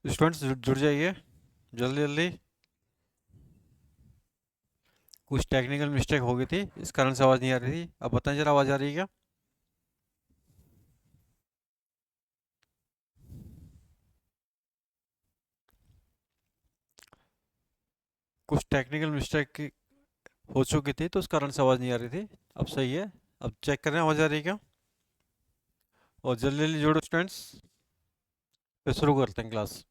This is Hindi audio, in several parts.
स्टूडेंट्स जुड़ जाइए जल्दी जल्दी। कुछ टेक्निकल मिस्टेक हो गई थी, इस कारण से आवाज़ नहीं आ रही थी। अब बताएं जरा, आवाज़ आ रही है क्या? कुछ टेक्निकल मिस्टेक हो चुकी थी तो उस कारण से आवाज़ नहीं आ रही थी। अब सही है। अब चेक करें आवाज़ आ रही है क्या। और जल्दी जल्दी जोड़ो स्टूडेंट्स, फिर शुरू करते हैं क्लास।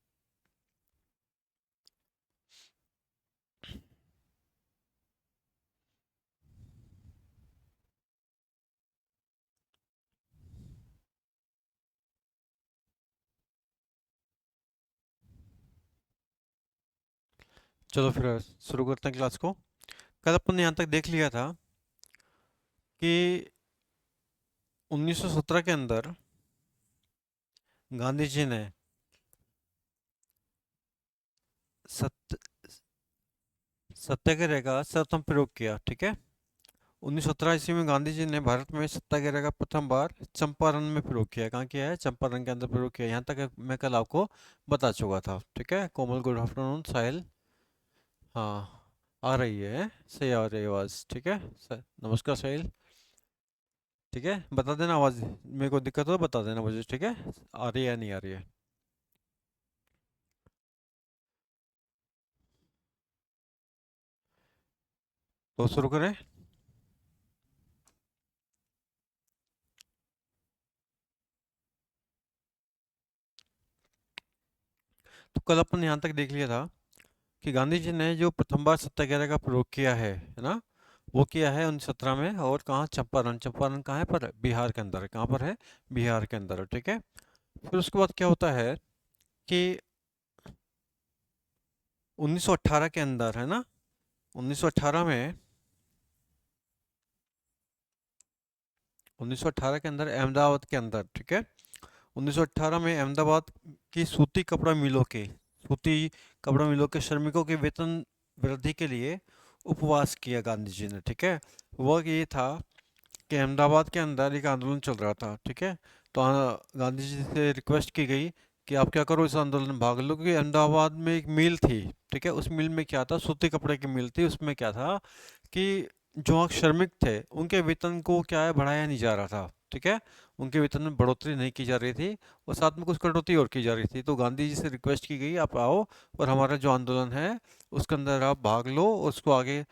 चलो फिर शुरू करते हैं क्लास को। कल अपन ने यहाँ तक देख लिया था कि 1917 के अंदर गांधी जी ने सत्य सत्याग्रह का सर्वप्रथम प्रयोग किया। ठीक है। 1917 ईस्वी में गांधी जी ने भारत में सत्याग्रह का प्रथम बार चंपारण में प्रयोग किया। कहाँ किया है? चंपारण के अंदर प्रयोग किया। यहाँ तक मैं कल आपको बता चुका था। ठीक है। कोमल, गुड आफ्टरनून। साहिल, हाँ आ रही है, सही आ रही है आवाज़। ठीक है। नमस्कार साहिल। ठीक है, बता देना आवाज़, मेरे को दिक्कत हो तो बता देना मुझे। ठीक है, आ रही है या नहीं आ रही है। तो शुरू करें। तो कल अपन यहाँ तक देख लिया था कि गांधी जी ने जो प्रथम बार सत्याग्रह का प्रयोग किया है ना, वो किया है 1917 में। और कहाँ? चंपारण। चंपारण कहाँ है? पर बिहार के अंदर है। कहाँ पर है? बिहार के अंदर है। ठीक है। फिर उसके बाद क्या होता है कि 1918 के अंदर है ना, 1918 में 1918 के अंदर अहमदाबाद के अंदर, ठीक है, 1918 में अहमदाबाद की सूती कपड़ा मिलों के श्रमिकों के वेतन वृद्धि के लिए उपवास किया गांधी जी ने। ठीक है। वह ये था कि अहमदाबाद के अंदर एक आंदोलन चल रहा था। ठीक है। तो गांधी जी से रिक्वेस्ट की गई कि आप क्या करो, इस आंदोलन में भाग लो। क्योंकि अहमदाबाद में एक मिल थी। ठीक है। उस मिल में क्या था? सूती कपड़े की मिल थी। उसमें क्या था कि जो वहाँ श्रमिक थे उनके वेतन को क्या है, बढ़ाया नहीं जा रहा था। ठीक है। उनके वेतन में बढ़ोतरी नहीं की जा रही थी और साथ में कुछ कटौती और की जा रही थी। तो गांधी जी से रिक्वेस्ट की गई, आप आओ और हमारा जो आंदोलन है उसके अंदर आप भाग लो और उसको आगे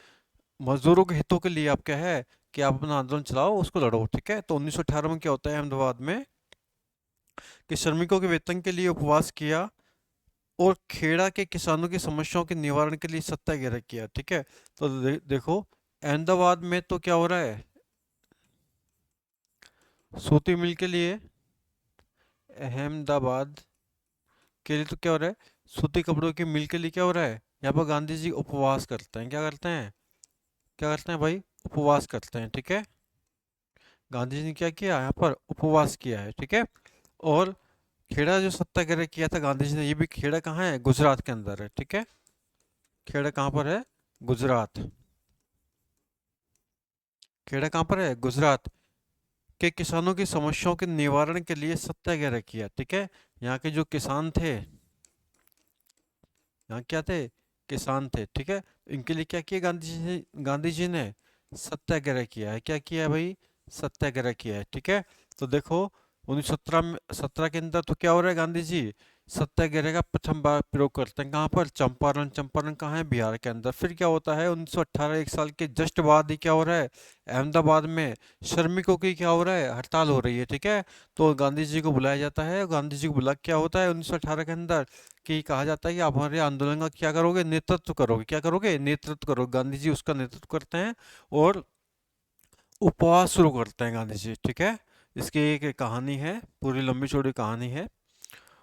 मजदूरों के हितों के लिए आप क्या है कि आप अपना आंदोलन चलाओ, उसको लड़ो। ठीक है। तो 1918 में क्या होता है अहमदाबाद में कि श्रमिकों के वेतन के लिए उपवास किया और खेड़ा के किसानों की समस्याओं के निवारण के लिए सत्याग्रह किया। ठीक है। तो देखो, अहमदाबाद में तो क्या हो रहा है, सूती मिल के लिए, अहमदाबाद के लिए तो क्या हो रहा है, सूती कपड़ों की मिल के लिए क्या हो रहा है, यहाँ पर गांधी जी उपवास करते हैं। क्या करते हैं? क्या करते हैं भाई? उपवास करते हैं। ठीक है। गांधी जी ने क्या किया? यहाँ पर उपवास किया है। ठीक है। और खेड़ा जो सत्याग्रह किया था गांधी जी ने, ये भी खेड़ा कहाँ है? गुजरात के अंदर है। ठीक है। खेड़ा कहाँ पर है? गुजरात। खेड़ा कहाँ पर है? गुजरात। के किसानों की समस्याओं के निवारण के लिए सत्याग्रह किया। ठीक है। यहाँ के जो किसान थे, यहाँ क्या थे? किसान थे। ठीक है। इनके लिए क्या किया गांधी जी ने सत्याग्रह किया है। क्या किया है भाई? सत्याग्रह किया है। ठीक है। तो देखो, 1917 के अंदर तो क्या हो रहा है, गांधी जी सत्याग्रह का प्रथम बार प्रयोग करते हैं। कहाँ पर? चंपारण। चंपारण कहाँ है? बिहार के अंदर। फिर क्या होता है 1918, एक साल के जस्ट बाद ही क्या हो रहा है, अहमदाबाद में श्रमिकों की क्या हो रहा है, हड़ताल हो रही है। ठीक है। तो गांधी जी को बुलाया जाता है। गांधी जी को बुला क्या होता है 1918 के अंदर कि कहा जाता है कि आप हमारे आंदोलन का क्या करोगे, नेतृत्व करोगे। क्या करोगे? नेतृत्व करोगे। गांधी जी उसका नेतृत्व करते हैं और उपवास शुरू करते हैं गांधी जी। ठीक है। इसकी एक कहानी है, पूरी लंबी चौड़ी कहानी है।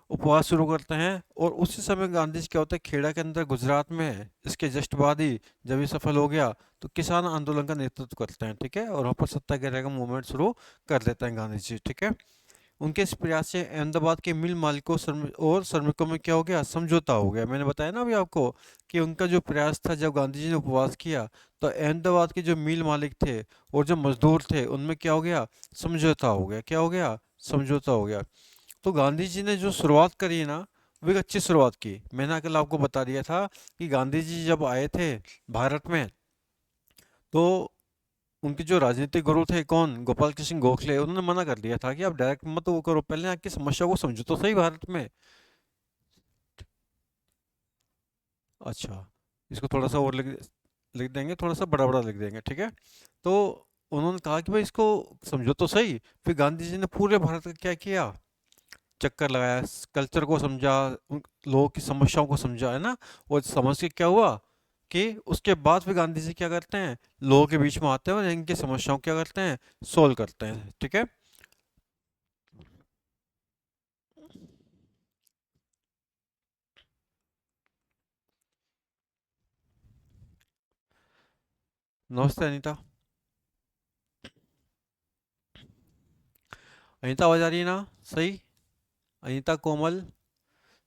उपवास शुरू करते हैं और उसी समय गांधी जी क्या होता है, खेड़ा के अंदर गुजरात में इसके जस्ट बाद ही जब ये सफल हो गया तो किसान आंदोलन का नेतृत्व करते हैं। ठीक है। और वहाँ पर सत्याग्रह का मूवमेंट शुरू कर देते हैं गांधी जी। ठीक है। उनके इस प्रयास से अहमदाबाद के मिल मालिकों और श्रमिकों में क्या हो गया, समझौता हो गया। मैंने बताया ना अभी आपको कि उनका जो प्रयास था, जब गांधी जी ने उपवास किया तो अहमदाबाद के जो मिल मालिक थे और जो मजदूर थे उनमें क्या हो गया, समझौता हो गया। क्या हो गया? समझौता हो गया। तो गांधी जी ने जो शुरुआत करी ना, वो एक अच्छी शुरुआत की। मैंने कल आपको बता दिया था कि गांधी जी जब आए थे भारत में, तो उनके जो राजनीतिक गुरु थे कौन, गोपाल कृष्ण गोखले, उन्होंने मना कर दिया था कि आप डायरेक्ट मत वो करो, पहले आपकी समस्या को समझो तो सही भारत में। अच्छा, इसको थोड़ा सा और लिख लिख देंगे, थोड़ा सा बड़ा बड़ा लिख देंगे, ठीक है। तो उन्होंने कहा कि भाई इसको समझो तो सही। फिर गांधी जी ने पूरे भारत का क्या किया, चक्कर लगाया, कल्चर को समझा, लोगों की समस्याओं को समझा, है ना। और समझ के क्या हुआ कि उसके बाद फिर गांधी जी क्या करते हैं, लोगों के बीच में आते हैं और इनकी समस्याओं को क्या करते हैं, सोल्व करते हैं, ठीक है। नमस्ते अनीता। अनीता आवाज आ रही है ना, सही? अनीता, कोमल,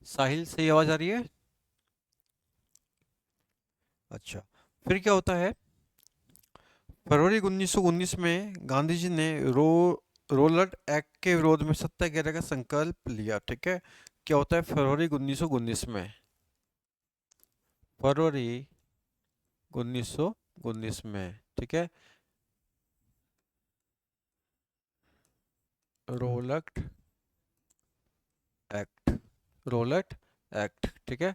साहिल, सही आवाज आ रही है? अच्छा, फिर क्या होता है, फरवरी 1919 में गांधी जी ने रोलट एक्ट के विरोध में सत्याग्रह का संकल्प लिया, ठीक है। क्या होता है फरवरी 1919 में, फरवरी 1919 में, ठीक है। रोलट एक्ट, रोलट एक्ट, ठीक है।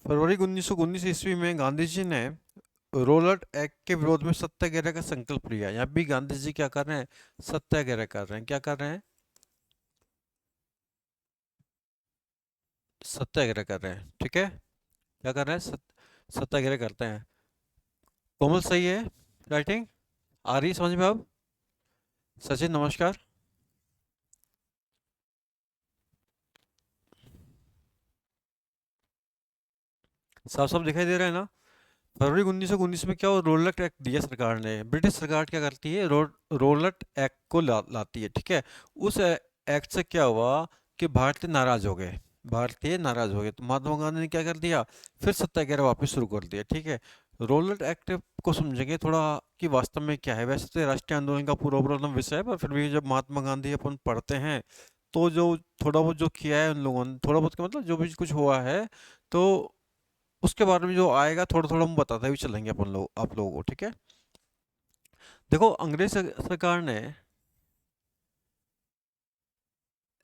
फरवरी 1919 ईस्वी में गांधी जी ने रोलट एक्ट के विरोध में सत्याग्रह का संकल्प लिया। यहाँ भी गांधी जी क्या कर रहे हैं, सत्याग्रह कर रहे हैं, क्या कर रहे हैं, सत्याग्रह कर रहे हैं, ठीक है। क्या कर रहे हैं, सत्याग्रह करते हैं। कोमल, सही है राइटिंग, आ रही समझ में अब? सचिन नमस्कार। साफ साफ दिखाई दे रहा है ना। फरवरी 1919 में क्या हुआ, रोलट एक्ट दिया सरकार ने। ब्रिटिश सरकार क्या करती है, रोलट एक्ट को लाती है, ठीक है। उस एक्ट से क्या हुआ कि भारतीय नाराज हो गए, भारतीय नाराज हो गए, तो महात्मा गांधी ने क्या कर दिया, फिर सत्याग्रह वापस शुरू कर दिया, ठीक है। रोलट एक्ट को समझेंगे थोड़ा कि वास्तव में क्या है। वैसे तो ये राष्ट्रीय आंदोलन का पूरा पूरा विषय है, पर फिर भी जब महात्मा गांधी अपन पढ़ते हैं तो जो थोड़ा बहुत जो किया है उन लोगों ने, थोड़ा बहुत का मतलब जो भी कुछ हुआ है, तो उसके बारे में जो आएगा थोड़ा थोड़ा हम बताते भी चलेंगे अपन लोग आप लोगों को, ठीक है। देखो, अंग्रेज सरकार ने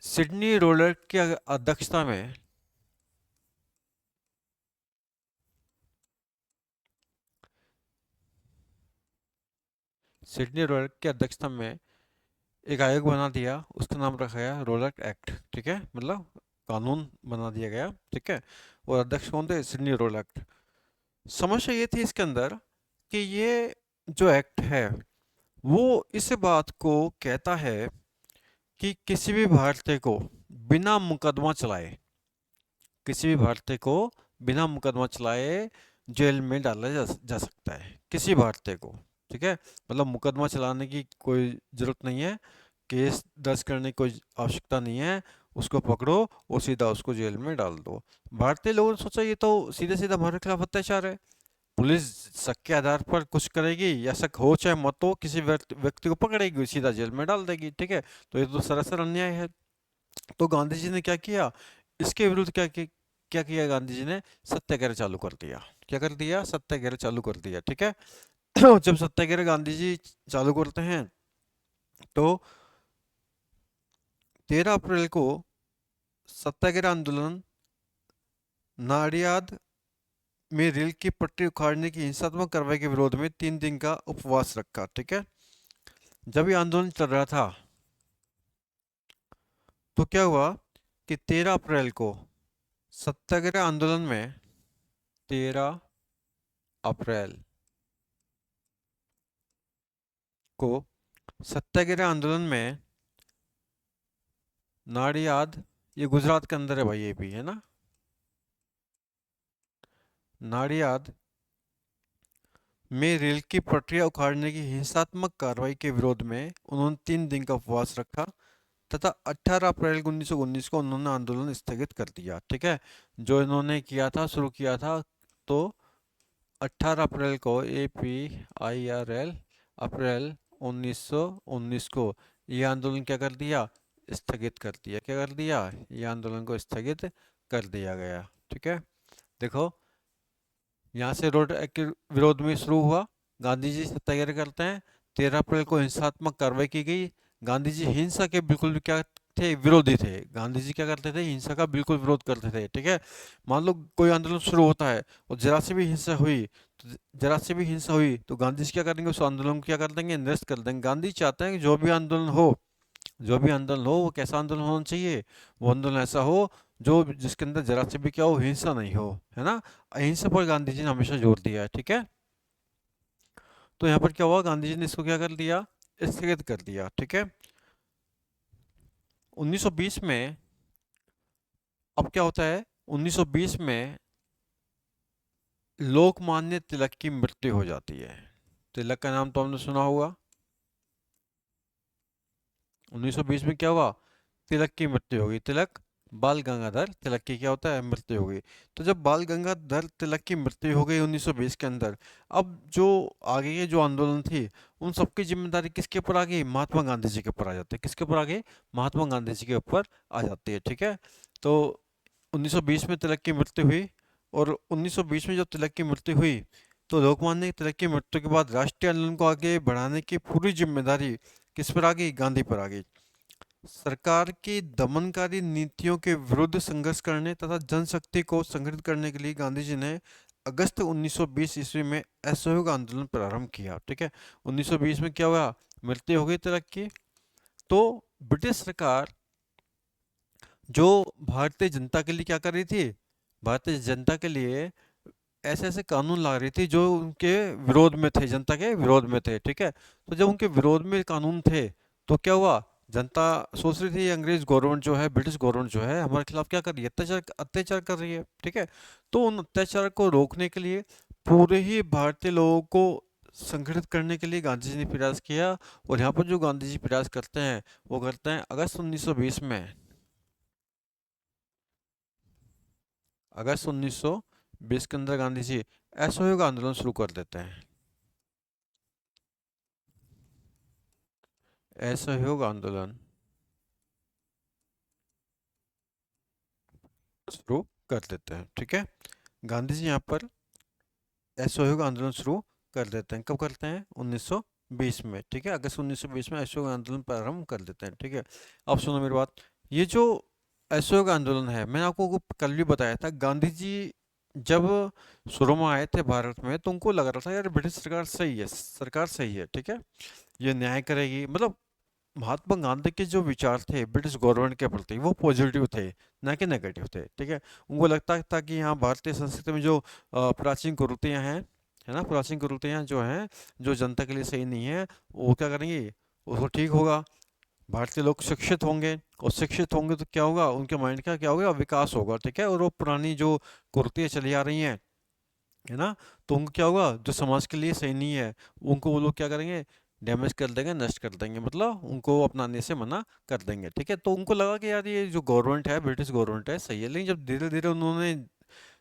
सिडनी रोलर की अध्यक्षता में, सिडनी रोलर की अध्यक्षता में एक आयोग बना दिया, उसका नाम रखा गया रोलर एक्ट, ठीक है, मतलब कानून बना दिया गया, ठीक है। और अध्यक्ष कौन थे, सिडनी रोलर एक्ट। समस्या ये थी इसके अंदर कि ये जो एक्ट है वो इस बात को कहता है कि किसी भी भारतीय को बिना मुकदमा चलाए, किसी भी भारतीय को बिना मुकदमा चलाए जेल में डाला जा सकता है, किसी भारतीय को, ठीक है। मतलब मुकदमा चलाने की कोई जरूरत नहीं है, केस दर्ज करने की कोई आवश्यकता नहीं है, उसको पकड़ो और सीधा उसको जेल में डाल दो। भारतीय लोगों ने सोचा ये तो सीधे सीधा हमारे खिलाफ अत्याचार है, पुलिस शक के आधार पर कुछ करेगी, या शक हो चाहे मत हो, किसी व्यक्ति को पकड़ेगी सीधा जेल में डाल देगी, ठीक है। तो ये तो सरासर अन्याय है। तो गांधी जी ने क्या किया, इसके विरुद्ध क्या किया गांधी जी ने, सत्याग्रह चालू कर दिया। क्या कर दिया, सत्याग्रह चालू कर दिया, ठीक है। जब सत्याग्रह गांधी जी चालू करते हैं तो 13 अप्रैल को सत्याग्रह आंदोलन नाडियाद में रेल की पटरी उखाड़ने की हिंसात्मक कार्रवाई के विरोध में 3 दिन का उपवास रखा, ठीक है। जब ये आंदोलन चल रहा था तो क्या हुआ कि 13 अप्रैल को सत्याग्रह आंदोलन में, 13 अप्रैल को सत्याग्रह आंदोलन में नाडियाद, ये गुजरात के अंदर है भाई, ये भी है ना, नाडियाद में रेल की पटरियां उखाड़ने की हिंसात्मक कार्रवाई के विरोध में उन्होंने 3 दिन का उपवास रखा, तथा 18 अप्रैल 1919 को उन्होंने आंदोलन स्थगित कर दिया, ठीक है। जो इन्होंने किया था, शुरू किया था, तो 18 अप्रैल को, APIRL, अप्रैल 1919 को ये आंदोलन क्या कर दिया, स्थगित कर दिया। क्या कर दिया? ये आंदोलन को स्थगित कर दिया गया। ठीक है, देखो यहाँ से रोड एक्ट के विरोध में शुरू हुआ, गांधी जी सत्याग्रह करते हैं। 13 अप्रैल को हिंसात्मक कार्रवाई की गई। गांधी जी हिंसा के बिल्कुल भी क्या थे? विरोधी थे। गांधी जी क्या करते थे? हिंसा का बिल्कुल विरोध करते थे। ठीक है, मान लो कोई आंदोलन शुरू होता है और जरा से भी हिंसा हुई, तो जरा से भी हिंसा हुई तो गांधी जी क्या करेंगे? उस आंदोलन को क्या कर देंगे? निरस्त कर देंगे। गांधी चाहते हैं कि जो भी आंदोलन हो, जो भी आंदोलन हो, वो कैसा आंदोलन होना चाहिए? वो आंदोलन ऐसा हो जो जिसके अंदर जरा से भी क्या हो? हिंसा नहीं हो, है ना। अहिंसा पर गांधी जी ने हमेशा जोर दिया है। ठीक है, तो यहाँ पर क्या हुआ? गांधी जी ने इसको क्या कर दिया? स्थगित कर दिया। ठीक है, 1920 में अब क्या होता है? 1920 में लोकमान्य तिलक की मृत्यु हो जाती है। तिलक का नाम तो हमने सुना होगा। 1920 में क्या हुआ? तिलक की मृत्यु हो गई। तिलक, बाल गंगाधर तिलक की क्या होता है? मृत्यु हो गई। तो जब बाल गंगाधर तिलक की मृत्यु हो गई 1920 के अंदर, अब जो आगे के जो आंदोलन थी, उन सबकी जिम्मेदारी किसके ऊपर आ गई? महात्मा गांधी जी के ऊपर आ जाती है। किसके ऊपर आ गई? महात्मा गांधी जी के ऊपर आ जाती है। ठीक है, तो 1920 में तिलक की मृत्यु हुई, और 1920 में जब तिलक की मृत्यु हुई तो लोकमान्य तिलक की मृत्यु के बाद राष्ट्रीय आंदोलन को आगे बढ़ाने की पूरी जिम्मेदारी किस पर आ गई? गांधी पर आ गई। सरकार की दमनकारी नीतियों के विरुद्ध संघर्ष करने तथा जनशक्ति को संगठित करने के लिए गांधी जी ने अगस्त 1920 ईस्वी में असहयोग आंदोलन प्रारंभ किया। ठीक है, 1920 में क्या हुआ? मृत्यु हो गई तिलक की। तो ब्रिटिश सरकार जो भारतीय जनता के लिए क्या कर रही थी? भारतीय जनता के लिए ऐसे ऐसे कानून ला रही थी जो उनके विरोध में थे, जनता के विरोध में थे। ठीक है, तो जब उनके विरोध में कानून थे तो क्या हुआ? जनता सोच रही थी अंग्रेज गवर्नमेंट जो है, ब्रिटिश गवर्नमेंट जो है, हमारे खिलाफ क्या कर रही है? अत्याचार अत्याचार कर रही है। ठीक है, तो उन अत्याचार को रोकने के लिए पूरे ही भारतीय लोगों को संगठित करने के लिए गांधी जी ने प्रयास किया। और यहाँ पर जो गांधी जी प्रयास करते हैं वो करते हैं अगस्त 1920 में। अगस्त 1920 के अंदर गांधी जी असहयोग आंदोलन शुरू कर देते हैं। असहयोग आंदोलन शुरू कर देते हैं। ठीक है, गांधी जी यहाँ पर असहयोग आंदोलन शुरू कर देते हैं। कब करते हैं? 1920 में। ठीक है, अगस्त 1920 में असहयोग आंदोलन प्रारंभ कर देते हैं। ठीक है, अब सुनो मेरी बात। ये जो असहयोग आंदोलन है, मैंने आपको कल भी बताया था, गांधी जी जब शुरू में आए थे भारत में तो उनको लग रहा था यार ब्रिटिश सरकार सही है, सरकार सही है। ठीक है, ये न्याय करेगी, मतलब महात्मा गांधी के जो विचार थे ब्रिटिश गवर्नमेंट के प्रति वो पॉजिटिव थे, ना कि नेगेटिव थे। ठीक है, उनको लगता था कि यहाँ भारतीय संस्कृति में जो प्राचीन कुरीतियाँ हैं, है ना, प्राचीन कुरीतियाँ जो हैं, जो जनता के लिए सही नहीं है, वो क्या करेंगे? उसको ठीक होगा। भारतीय लोग शिक्षित होंगे, और शिक्षित होंगे तो क्या होगा? उनके माइंड का क्या होगा? विकास होगा। ठीक है, और वो पुरानी जो कुरीतियाँ चली आ रही हैं, है ना, तो उनको क्या होगा? जो समाज के लिए सही नहीं है उनको वो लोग क्या करेंगे? डैमेज कर देंगे, नष्ट कर देंगे, मतलब उनको अपनाने से मना कर देंगे। ठीक है, तो उनको लगा कि यार ये जो गवर्नमेंट है, ब्रिटिश गवर्नमेंट है, सही है। लेकिन जब धीरे धीरे उन्होंने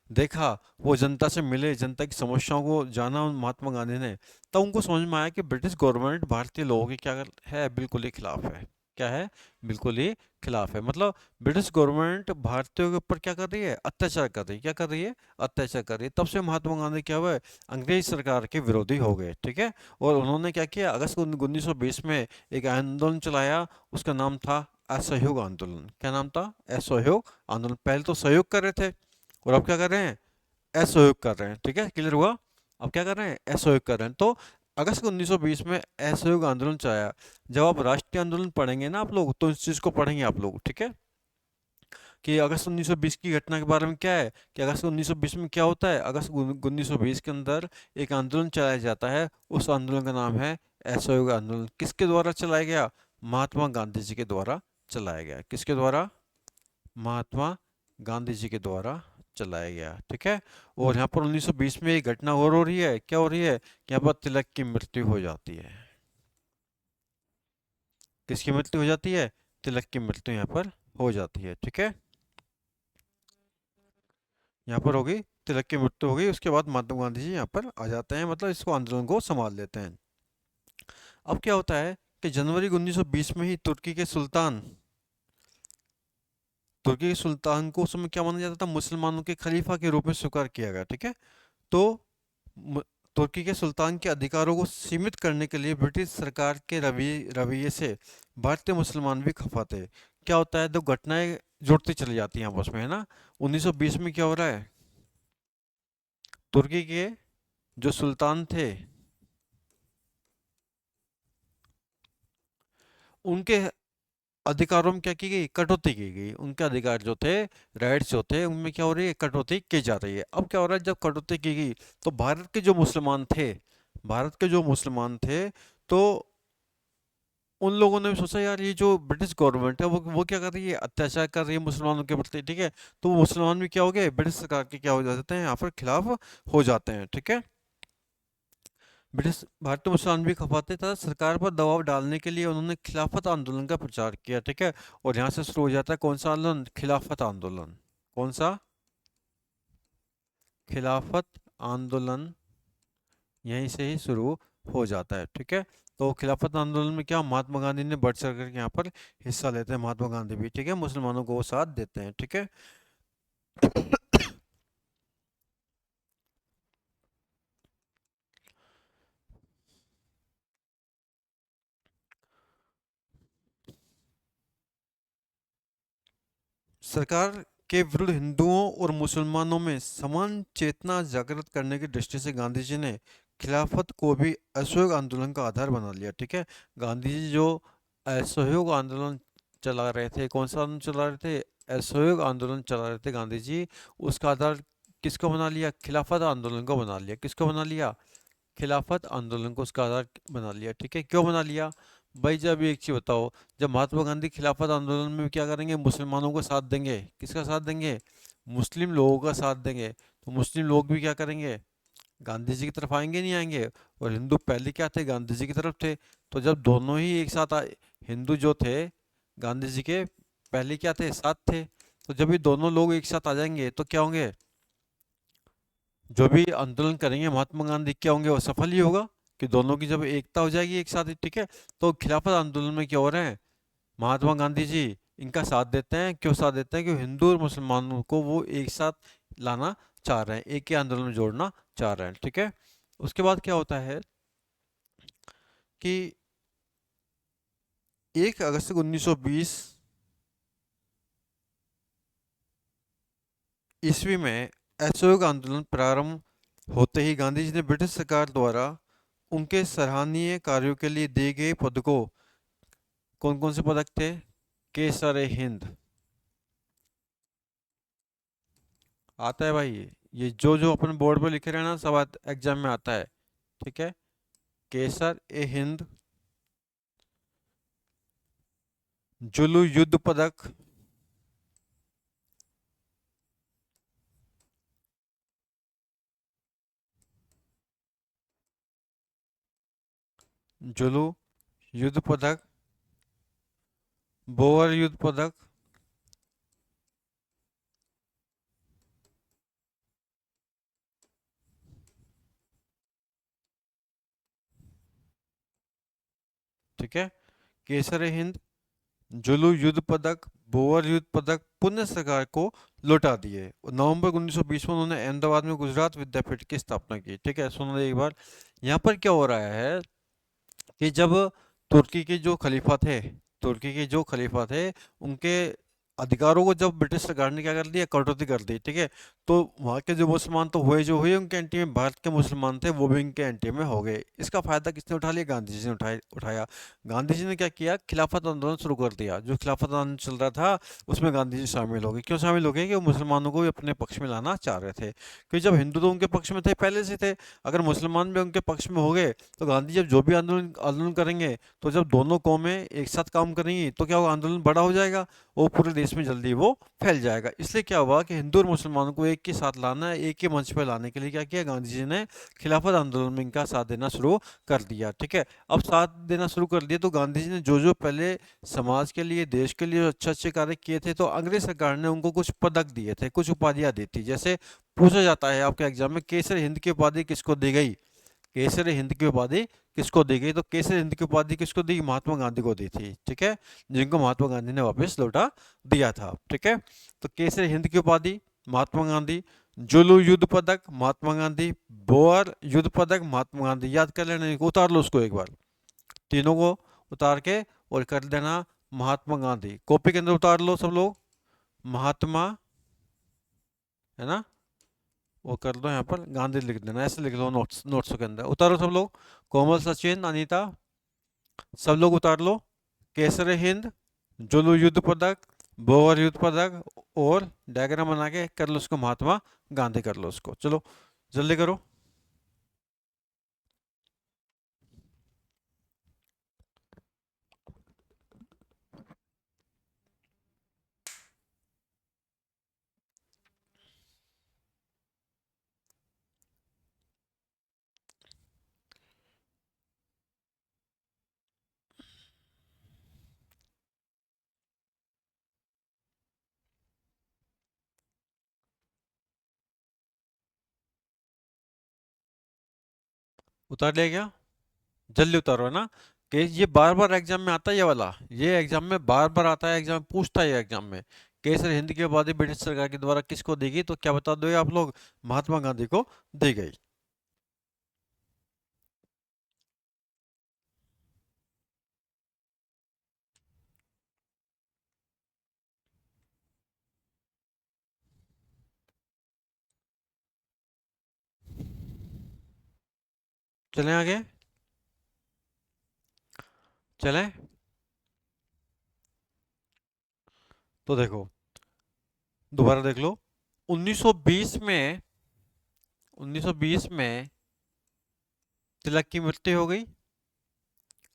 देखा, वो जनता से मिले, जनता की समस्याओं को जाना महात्मा गांधी ने, तब उनको समझ में आया कि ब्रिटिश गवर्नमेंट भारतीय लोगों के क्या है? बिल्कुल ही खिलाफ है। क्या है? बिल्कुल ही खिलाफ है। मतलब ब्रिटिश गवर्नमेंट भारतीयों के ऊपर क्या कर रही है? अत्याचार कर रही है। क्या कर रही है? अत्याचार कर रही है। तब से महात्मा गांधी क्या हुआ? अंग्रेज सरकार के विरोधी हो गए। ठीक है, और उन्होंने क्या किया? अगस्त 1920 में एक आंदोलन चलाया, उसका नाम था असहयोग आंदोलन। क्या नाम था? असहयोग आंदोलन। पहले तो सहयोग कर रहे थे, और अब क्या कर रहे हैं? असहयोग कर रहे हैं। ठीक है, क्लियर हुआ? अब क्या कर रहे हैं? असहयोग कर रहे हैं। तो अगस्त 1920 में असहयोग आंदोलन चलाया। जब आप राष्ट्रीय आंदोलन पढ़ेंगे ना आप लोग, तो इस चीज़ को पढ़ेंगे आप लोग। ठीक है, कि अगस्त 1920 की घटना के बारे में क्या है, कि अगस्त 1920 में क्या होता है। अगस्त 1920 के अंदर एक आंदोलन चलाया जाता है, उस आंदोलन का नाम है असहयोग आंदोलन। किसके द्वारा चलाया गया? महात्मा गांधी जी के द्वारा चलाया गया। किसके द्वारा? महात्मा गांधी जी के द्वारा चलाया गया। ठीक है, और यहाँ पर 1920 में एक घटना और हो रही है। क्या हो रही है? कि यहाँ पर तिलक की मृत्यु हो जाती है। किसकी मृत्यु हो जाती है? तिलक की मृत्यु यहाँ पर हो जाती है। ठीक है, यहाँ पर हो गई, तिलक की मृत्यु हो गई। उसके बाद महात्मा गांधी जी यहाँ पर आ जाते हैं, मतलब इसको आंदोलन को संभाल लेते हैं। अब क्या होता है कि जनवरी 1920 में ही तुर्की के सुल्तान तुर्की के सुल्तान को उस समय क्या माना जाता था, मुसलमानों के खलीफा के रूप में स्वीकार किया गया, ठीक है। तो म- तुर्की के सुल्तान के अधिकारों को सीमित करने के लिए ब्रिटिश सरकार के रवैये से भारतीय मुसलमान भी खफा थे। क्या होता है, दो घटनाएं जुड़ती चली जाती हैं आपस में, है ना। 1920 में क्या हो रहा है, तुर्की के जो सुल्तान थे उनके अधिकारों में क्या की गई, कटौती की गई। उनके अधिकार जो थे, राइट्स जो थे, उनमें क्या हो रही है, कटौती की जा रही है। अब क्या हो रहा है, जब कटौती की गई तो भारत के जो मुसलमान थे, भारत के जो मुसलमान थे, तो उन लोगों ने भी सोचा यार ये जो ब्रिटिश गवर्नमेंट है वो क्या कर रही है, अत्याचार कर रही है मुसलमानों के प्रति, ठीक है। तो वो मुसलमान भी क्या हो गए, ब्रिटिश सरकार के क्या हो जाते हैं, यहाँ पर खिलाफ हो जाते हैं, ठीक है। ब्रिटिश भारतीय मुसलमान भी खफा थे तथा सरकार पर दबाव डालने के लिए उन्होंने खिलाफत आंदोलन का प्रचार किया, ठीक है। और यहाँ से शुरू हो जाता है कौन सा आंदोलन, खिलाफत आंदोलन। कौन सा, खिलाफत आंदोलन, यहीं से ही शुरू हो जाता है, ठीक है। तो खिलाफत आंदोलन में क्या, महात्मा गांधी ने बढ़ चढ़ कर यहाँ पर हिस्सा लेते हैं, महात्मा गांधी भी, ठीक है, मुसलमानों को वो साथ देते हैं, ठीक है। सरकार के विरुद्ध हिंदुओं और मुसलमानों में समान चेतना जागृत करने की दृष्टि से गांधी जी ने खिलाफत को भी असहयोग आंदोलन का आधार बना लिया, ठीक है। गांधी जी जो असहयोग आंदोलन चला रहे थे, कौन सा आंदोलन चला रहे थे, असहयोग आंदोलन चला रहे थे गांधी जी, उसका आधार किसको बना लिया, खिलाफत आंदोलन को बना लिया। किसको बना लिया, खिलाफत आंदोलन को उसका आधार बना लिया, ठीक है। क्यों बना लिया भाई, जब एक चीज बताओ, जब महात्मा गांधी खिलाफत आंदोलन में क्या करेंगे, मुसलमानों का साथ देंगे, किसका साथ देंगे, मुस्लिम लोगों का साथ देंगे, तो मुस्लिम लोग भी क्या करेंगे, गांधी जी की तरफ आएंगे, नहीं आएंगे। और हिंदू पहले क्या थे, गांधी जी की तरफ थे। तो जब दोनों ही एक साथ आए, हिंदू जो थे गांधी जी के पहले क्या थे, साथ थे, तो जब ये दोनों लोग एक साथ आ जाएंगे तो क्या होंगे, जो भी आंदोलन करेंगे महात्मा गांधी क्या होंगे, वो सफल ही होगा, कि दोनों की जब एकता हो जाएगी एक साथ ही, ठीक है। तो खिलाफत आंदोलन में क्या हो रहे हैं, महात्मा गांधी जी इनका साथ देते हैं। क्यों साथ देते हैं, कि हिंदू और मुसलमानों को वो एक साथ लाना चाह रहे हैं, एक ही आंदोलन में जोड़ना चाह रहे हैं, ठीक है। उसके बाद क्या होता है कि 1 अगस्त 1920 ईस्वी में असहयोग आंदोलन प्रारंभ होते ही गांधी जी ने ब्रिटिश सरकार द्वारा उनके सराहनीय कार्यों के लिए दिए गए पदकों, कौन कौन से पदक थे, केसर हिंद, आता है भाई, ये जो जो अपन बोर्ड पे लिखे रहे हैं ना सब एग्जाम में आता है, ठीक है। केसर ए हिंद, जुलू युद्ध पदक, जुलू युद्ध पदक, बोअर युद्ध पदक, ठीक है। केसर ए हिंद, जुलू युद्ध पदक, बोअर युद्ध पदक पुण्य सरकार को लौटा दिए। नवंबर 1920 में उन्होंने अहमदाबाद में गुजरात विद्यापीठ की स्थापना की, ठीक है। सुनो एक बार, यहाँ पर क्या हो रहा है कि जब तुर्की के जो खलीफा थे, तुर्की के जो खलीफा थे, उनके अधिकारों को जब ब्रिटिश सरकार ने क्या कर दिया, कटौती कर दी, ठीक है। तो वहाँ के जो मुसलमान तो हुए, जो हुए उनके एंटी में, भारत के मुसलमान थे वो भी उनके एंटी में हो गए। इसका फायदा किसने उठा लिया, गांधी जी ने उठाया। गांधी जी ने क्या किया, खिलाफत आंदोलन शुरू कर दिया। जो खिलाफत आंदोलन चल रहा था उसमें गांधी जी शामिल हो गए। क्यों शामिल हो गए, कि वो मुसलमानों को भी अपने पक्ष में लाना चाह रहे थे, क्योंकि जब हिंदू तो उनके पक्ष में थे पहले से थे, अगर मुसलमान भी उनके पक्ष में हो गए तो गांधी जब जो भी आंदोलन आंदोलन करेंगे, तो जब दोनों कौमें एक साथ काम करेंगी तो क्या होगा, आंदोलन बड़ा हो जाएगा, वो पूरे देश में जल्दी वो फैल जाएगा। इसलिए क्या हुआ कि हिंदू और मुसलमानों को एक के साथ लाना है, एक ही मंच पर लाने के लिए क्या किया, गांधी जी ने खिलाफत आंदोलन में इनका साथ देना शुरू कर दिया, ठीक है। अब साथ देना शुरू कर दिया तो गांधी जी ने जो जो पहले समाज के लिए, देश के लिए अच्छे अच्छे कार्य किए थे, तो अंग्रेज सरकार ने उनको कुछ पदक दिए थे, कुछ उपाधियां दी थी। जैसे पूछा जाता है आपके एग्जाम में, केसर हिंद की उपाधि किसको दी गई, केसर हिंद की उपाधि किसको दी गई? तो केसर हिंद की उपाधि किसको दी? महात्मा गांधी को दी थी, ठीक है, जिनको महात्मा गांधी ने वापस लौटा दिया था, ठीक है। तो केसर हिंद की उपाधि महात्मा गांधी, जुलू युद्ध पदक महात्मा गांधी, बोअर युद्ध पदक महात्मा गांधी। याद कर लेना, उतार लो उसको एक बार, तीनों को उतार के और कर देना महात्मा गांधी। कॉपी के अंदर उतार लो सब लोग, महात्मा, है ना, वो कर दो, यहाँ पर गांधी लिख देना, ऐसे लिख लो नोट्स, नोट्स के अंदर उतारो सब लोग। कोमल, सचिन, अनीता, सब लोग उतार लो। केसर हिंद, जुलू युद्ध पदक, बोअर युद्ध पदक, और डायग्राम बना के कर लो उसको महात्मा गांधी कर लो उसको। चलो जल्दी करो। उतार लिया क्या? जल्दी उतारो, है ना, कि ये बार बार एग्जाम में आता है, ये वाला, ये एग्जाम में बार बार आता है, एग्जाम पूछता है ये एग्जाम में। केसर हिंद की आबादी ब्रिटिश सरकार के द्वारा किसको दी गई? तो क्या बता दो आप लोग? महात्मा गांधी को दी गई। चलें आगे, चलें। तो देखो, दोबारा देख लो। 1920 में, 1920 में तिलक की मृत्यु हो गई।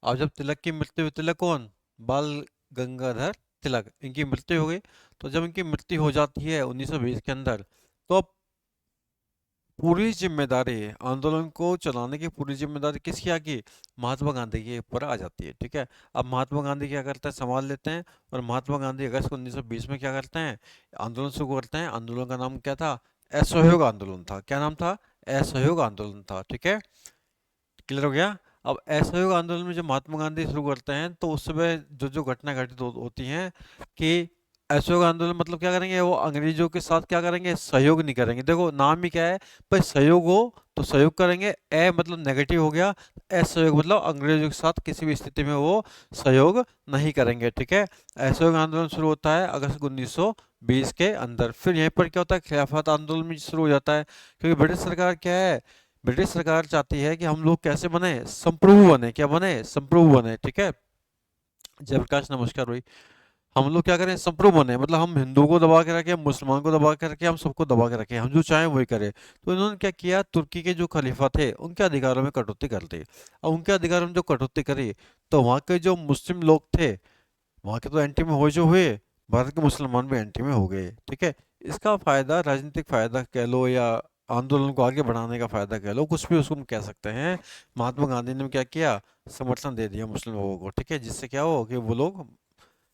अब जब तिलक की मृत्यु हुई, तिलक कौन? बाल गंगाधर तिलक, इनकी मृत्यु हो गई। तो जब इनकी मृत्यु हो जाती है 1920 के अंदर, तो पूरी जिम्मेदारी, आंदोलन को चलाने की पूरी जिम्मेदारी किसकी आ गई? महात्मा गांधी के ऊपर आ जाती है, ठीक है। अब महात्मा गांधी क्या करते हैं? संभाल लेते हैं। और महात्मा गांधी अगस्त 1920 में क्या करते हैं? आंदोलन शुरू करते हैं। आंदोलन का नाम क्या था? असहयोग आंदोलन था। क्या नाम था? असहयोग आंदोलन था, ठीक है। क्लियर हो गया? अब असहयोग आंदोलन में जब महात्मा गांधी शुरू करते हैं, तो उस समय जो जो घटना घटित होती हैं कि असहयोग आंदोलन मतलब क्या करेंगे? वो अंग्रेजों के साथ क्या करेंगे? सहयोग नहीं करेंगे। देखो नाम ही क्या है भाई, सहयोग हो तो सहयोग करेंगे। ए मतलब नेगेटिव हो गया, असहयोग मतलब अंग्रेजों के साथ किसी भी स्थिति में वो सहयोग नहीं करेंगे, ठीक है। असहयोग आंदोलन शुरू होता है अगस्त 1920 के अंदर। फिर यहीं पर क्या होता है? खिलाफत आंदोलन भी शुरू हो जाता है, क्योंकि ब्रिटिश सरकार क्या है? ब्रिटिश सरकार चाहती है कि हम लोग कैसे बने? संप्रभु बने। क्या बने? संप्रभु बने, ठीक है। जयप्रकाश नमस्कार भाई। हम लोग क्या करें? संप्रभु बने, मतलब हम हिंदुओं को दबा के रखें, मुसलमान को दबा के रखें, हम सबको दबा के रखें, हम जो चाहें वही करें। तो इन्होंने क्या किया? तुर्की के जो खलीफा थे उनके अधिकारों में कटौती कर दी। अब उनके अधिकारों में जो कटौती करी, तो वहाँ के जो मुस्लिम लोग थे, वहाँ के तो एंटी में हो जो हुए, भारत के मुसलमान भी एंटी में हो गए, ठीक है। इसका फायदा, राजनीतिक फायदा कह लो या आंदोलन को आगे बढ़ाने का फायदा कह लो, कुछ भी उसको हम कह सकते हैं, महात्मा गांधी ने क्या किया? समर्थन दे दिया मुस्लिम लोगों को, ठीक है, जिससे क्या हो कि वो लोग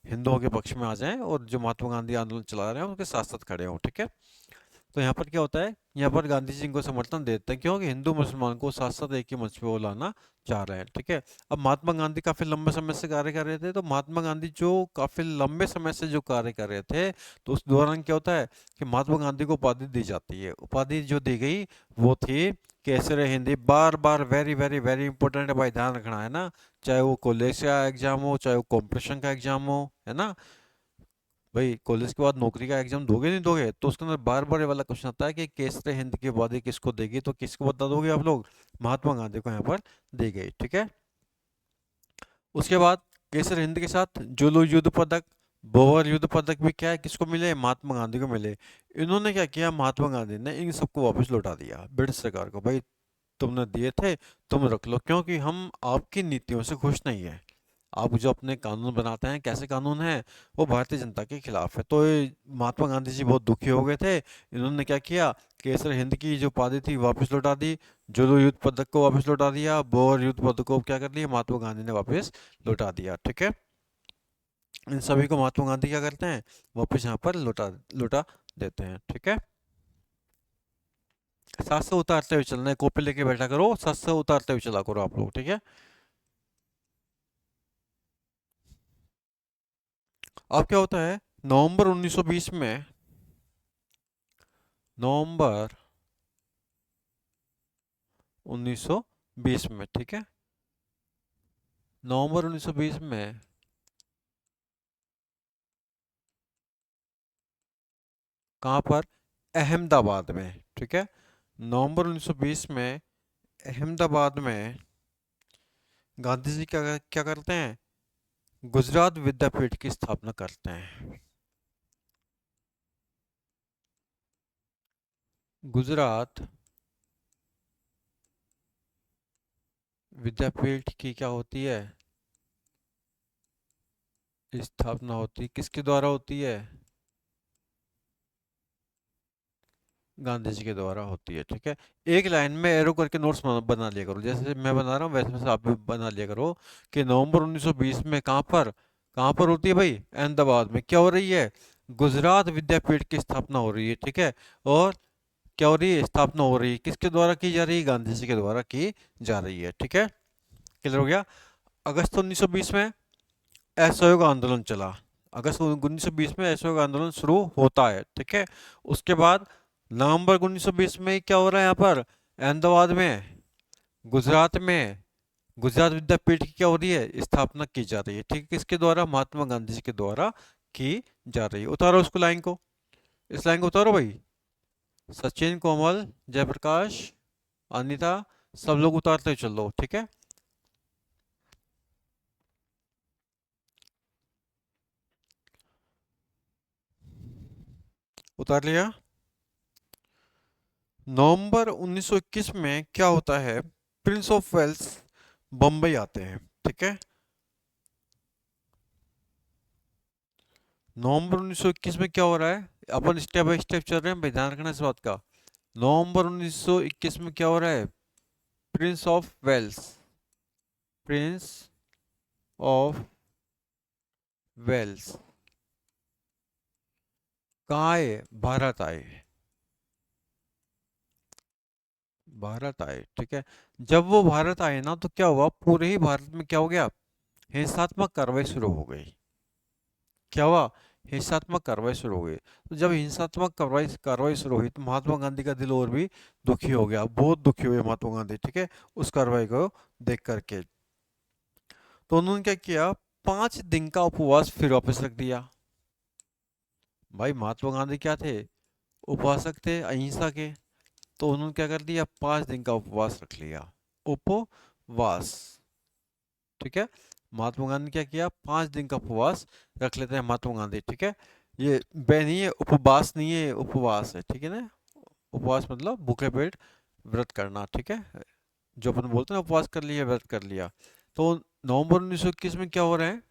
हिंदुओं के पक्ष में आ जाएं और जो महात्मा गांधी आंदोलन चला रहे हैं उनके साथ साथ खड़े हों, ठीक है। तो यहाँ पर क्या होता है? यहाँ पर गांधी जी को समर्थन देते हैं, क्योंकि हिंदू मुसलमान को साथ साथ एक ही मंच पे वो लाना चाह रहे हैं, ठीक है। अब महात्मा गांधी काफी लंबे समय से कार्य कर रहे थे, तो महात्मा गांधी जो काफी लंबे समय से जो कार्य कर रहे थे, तो उस दौरान क्या होता है कि महात्मा गांधी को उपाधि दी जाती है। उपाधि जो दी गई वो थी केसर हिंदी। बार बार वेरी वेरी वेरी इंपॉर्टेंट है भाई, ध्यान रखना, है ना। चाहे वो कॉलेज का एग्जाम हो, चाहे वो कॉम्पिटिशन का एग्जाम हो, है ना। भाई कॉलेज के बाद नौकरी का एग्जाम दोगे नहीं दोगे, तो उसके अंदर बार बार ये वाला क्वेश्चन आता है कि केसर हिंद की उपाधि किसको देगी? तो किसको बता दोगे आप लोग? महात्मा गांधी को यहाँ पर दी गई, ठीक है। उसके बाद केसर हिंद के साथ जुलू युद्ध पदक, बोहर युद्ध पदक भी क्या है? किसको मिले? महात्मा गांधी को मिले। इन्होंने क्या किया? महात्मा गांधी ने इन सबको वापस लौटा दिया ब्रिटिश सरकार को। भाई तुमने दिए थे, तुम रख लो, क्योंकि हम आपकी नीतियों से खुश नहीं है। आप जो अपने कानून बनाते हैं, कैसे कानून हैं, वो भारतीय जनता के खिलाफ है। तो ये महात्मा गांधी जी बहुत दुखी हो गए थे। इन्होंने क्या किया? केसर हिंद की जो उपाधि थी वापस लौटा दी, जुलू युद्ध पदक को वापस लौटा दिया, बोर युद्ध पदक को क्या कर लिया? महात्मा गांधी ने वापस लौटा दिया, ठीक है। इन सभी को महात्मा गांधी क्या करते हैं? वापस यहाँ पर लौटा लौटा देते हैं, ठीक है। साथ से उतारते हुए चलना है, कॉपी लेके बैठा करो, साथ से उतारते हुए चला करो आप लोग, ठीक है। अब क्या होता है, नवंबर 1920 में, नवंबर 1920 में, ठीक है, नवंबर 1920 में कहाँ पर, अहमदाबाद में, ठीक है, नवंबर 1920 में अहमदाबाद में गांधी जी क्या क्या करते हैं, गुजरात विद्यापीठ की स्थापना करते हैं। गुजरात विद्यापीठ की क्या होती है, स्थापना होती है, किसके द्वारा होती है, गांधी जी के द्वारा होती है, ठीक है। एक लाइन में एरो करके नोट्स बना लिया करो, जैसे मैं बना रहा हूँ वैसे वैसे आप भी बना लिया करो कि नवंबर 1920 में कहाँ पर होती है भाई, अहमदाबाद में क्या हो रही है, गुजरात विद्यापीठ की स्थापना हो रही है, ठीक है। और क्या हो रही है, स्थापना हो रही है, किसके द्वारा की जा रही है, गांधी जी के द्वारा की जा रही है, ठीक है। क्लियर हो गया। अगस्त 1920 में असहयोग आंदोलन चला, अगस्त 1920 में असहयोग आंदोलन शुरू होता है, ठीक है। उसके बाद नवंबर 1920 में क्या हो रहा है यहाँ पर, अहमदाबाद में, गुजरात में, गुजरात विद्यापीठ की क्या हो रही है, स्थापना की जा रही है, ठीक है, किसके द्वारा, महात्मा गांधी जी के द्वारा की जा रही है। उतारो उसको, लाइन को, इस लाइन को उतारो भाई, सचिन, कोमल, जयप्रकाश, अनीता, सब लोग उतारते हुए चल लो, ठीक है। उतार लिया। नवंबर 1921 में क्या होता है, प्रिंस ऑफ वेल्स बम्बई आते हैं, ठीक है। नवंबर 1921 में क्या हो रहा है, अपन स्टेप बाय स्टेप चल रहे हैं भाई, ध्यान रखना इस बात का। नवंबर 1921 में क्या हो रहा है, prince of Wales, prince of Wales कहाँ आए, भारत आए, भारत आए, ठीक है। जब वो भारत आए ना तो क्या हुआ, पूरे ही भारत में क्या हो गया, हिंसात्मक कार्रवाई शुरू हो गई। क्या हुआ, हिंसात्मक कार्रवाई शुरू हो गई। तो जब हिंसात्मक कार्रवाई कार्रवाई शुरू हुई तो महात्मा गांधी का दिल और भी दुखी हो गया, बहुत दुखी हुए महात्मा गांधी, ठीक है, उस कार्रवाई को देख करके। तो उन्होंने क्या किया, 5 दिन का उपवास फिर वापस रख दिया। भाई महात्मा गांधी क्या थे, उपवासक थे अहिंसा के, तो उन्होंने क्या कर दिया, 5 दिन का उपवास रख लिया, उपवास, ठीक है। महात्मा गांधी ने क्या किया, 5 दिन का उपवास रख लेते हैं महात्मा गांधी, ठीक है। ये बे नहीं है, उपवास नहीं है, उपवास है, ठीक है ना। उपवास मतलब भूखे पेट व्रत करना, ठीक है, जो अपन बोलते हैं ना, उपवास कर लिया, व्रत कर लिया। तो नवंबर 1921 में क्या हो रहा है,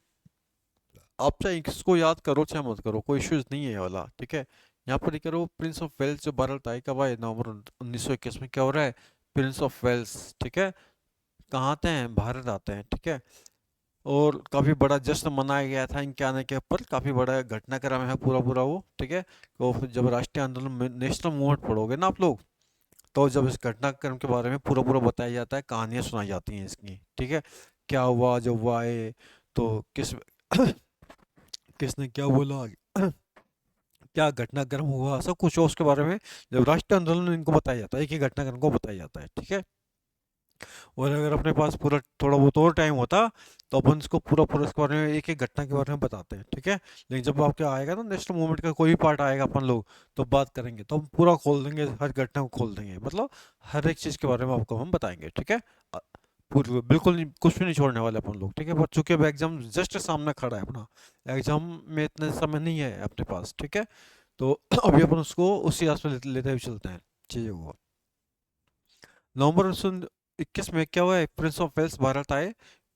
आप चाहे इसको याद करो चाहे मत करो, कोई इश्यूज नहीं है ये वाला, ठीक है। यहाँ पर लिख करो, प्रिंस ऑफ वेल्स जो भारत आए कब आए, नवंबर 1921 में क्या हो रहा है, प्रिंस ऑफ वेल्स, ठीक है, कहाँ आते हैं, भारत आते हैं, ठीक है। और काफ़ी बड़ा जश्न मनाया गया था इनके आने के ऊपर, काफ़ी बड़ा घटनाक्रम है पूरा पूरा वो, ठीक है। तो फिर जब राष्ट्रीय आंदोलन में नेशनल मूवमेंट पढ़ोगे ना आप लोग, तो जब इस घटनाक्रम के बारे में पूरा पूरा बताया जाता है, कहानियाँ सुनाई जाती हैं इसकी, ठीक है। क्या हुआ जब वो आए, तो किस किसने क्या बोला, क्या घटनाक्रम हुआ, सब कुछ हो उसके बारे में, जब राष्ट्रीय आंदोलन में इनको बताया जाता है, एक ही घटनाक्रम को बताया जाता है, ठीक है। और अगर अपने पास पूरा थोड़ा बहुत और टाइम होता तो अपन इसको पूरा पूरा इसके बारे में, एक एक घटना के बारे में बताते हैं, ठीक है। लेकिन जब आपके आएगा ना नेशनल मूवमेंट का कोई भी पार्ट आएगा अपन लोग, तो बात करेंगे, तो हम पूरा खोल देंगे, हर घटना को खोल देंगे, मतलब हर एक चीज़ के बारे में आपको हम बताएंगे, ठीक है। अ, पूरी बिल्कुल नहीं, कुछ भी नहीं छोड़ने वाले अपन लोग, ठीक है। पर चूंकि अब एग्जाम जस्ट सामने खड़ा है अपना, एग्जाम में इतने समय नहीं है अपने पास, ठीक है। तो अभी अपन उसको उसी हिसाब से लेते हुए चलते हैं चीज़ों को। नवंबर 1921 में क्या हुआ है, प्रिंस ऑफ वेल्स भारत आए,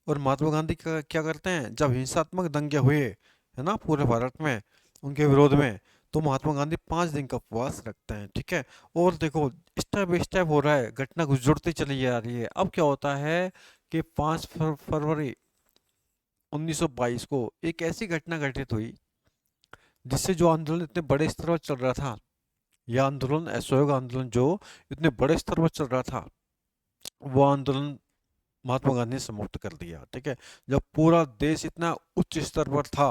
और महात्मा गांधी क्या करते हैं, जब हिंसात्मक दंगे हुए है ना पूरे भारत में उनके विरोध में, तो महात्मा गांधी 5 दिन का उपवास रखते हैं, ठीक है। और देखो, स्टेप बाय स्टेप हो रहा है, घटना कुछ जुड़ती चली जा रही है। अब क्या होता है कि 5 फरवरी 1922 को एक ऐसी घटना घटित हुई जिससे जो आंदोलन इतने बड़े स्तर पर चल रहा था, यह आंदोलन, असहयोग आंदोलन जो इतने बड़े स्तर पर चल रहा था, वो आंदोलन महात्मा गांधी ने समाप्त कर दिया। ठीक है, जब पूरा देश इतना उच्च स्तर पर था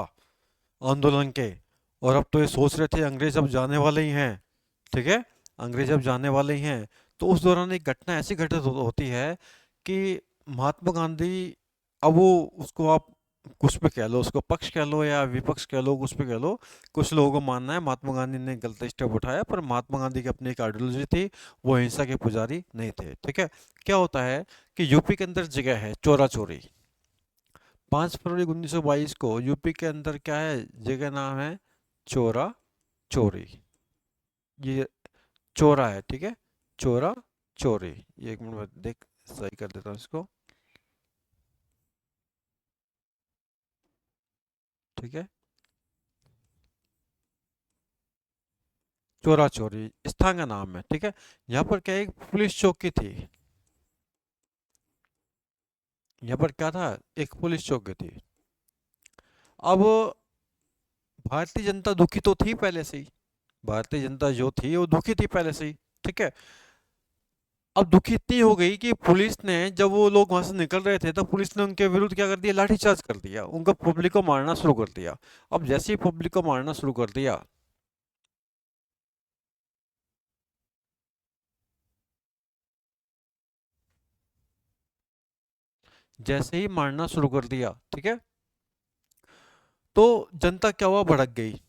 आंदोलन के, और अब तो ये सोच रहे थे अंग्रेज अब जाने वाले ही हैं। ठीक है, अंग्रेज अब जाने वाले ही हैं, तो उस दौरान एक घटना ऐसी घटित होती है कि महात्मा गांधी, अब वो, उसको आप कुछ पे कह लो, उसको पक्ष कह लो या विपक्ष कह लो, कुछ पे कह लो, कुछ लोगों को मानना है महात्मा गांधी ने गलत स्टेप उठाया, पर महात्मा गांधी की अपनी एक आइडियोलॉजी थी, वो हिंसा के पुजारी नहीं थे। ठीक है, क्या होता है कि यूपी के अंदर जगह है चोरा चोरी, 5 फरवरी 1922 को यूपी के अंदर क्या है, जगह नाम है चोरा चोरी। ये चोरा है, ठीक है, चोरा चोरी। ये एक मिनट में देख, सही कर देता हूँ इसको। ठीक है, चोरा चोरी स्थान का नाम है। ठीक है, यहाँ पर क्या, एक पुलिस चौकी थी, यहाँ पर क्या था, एक पुलिस चौकी थी। अब भारतीय जनता दुखी तो थी पहले से ही, भारतीय जनता जो थी वो दुखी थी पहले से ही। ठीक है, अब दुखी इतनी हो गई कि पुलिस ने, जब वो लोग वहां से निकल रहे थे, तो पुलिस ने उनके विरुद्ध क्या कर दिया, लाठीचार्ज कर दिया, उनको पब्लिक को मारना शुरू कर दिया। अब जैसे ही पब्लिक को मारना शुरू कर दिया, जैसे ही मारना शुरू कर दिया, ठीक है, तो जनता क्या हुआ, भड़क गई,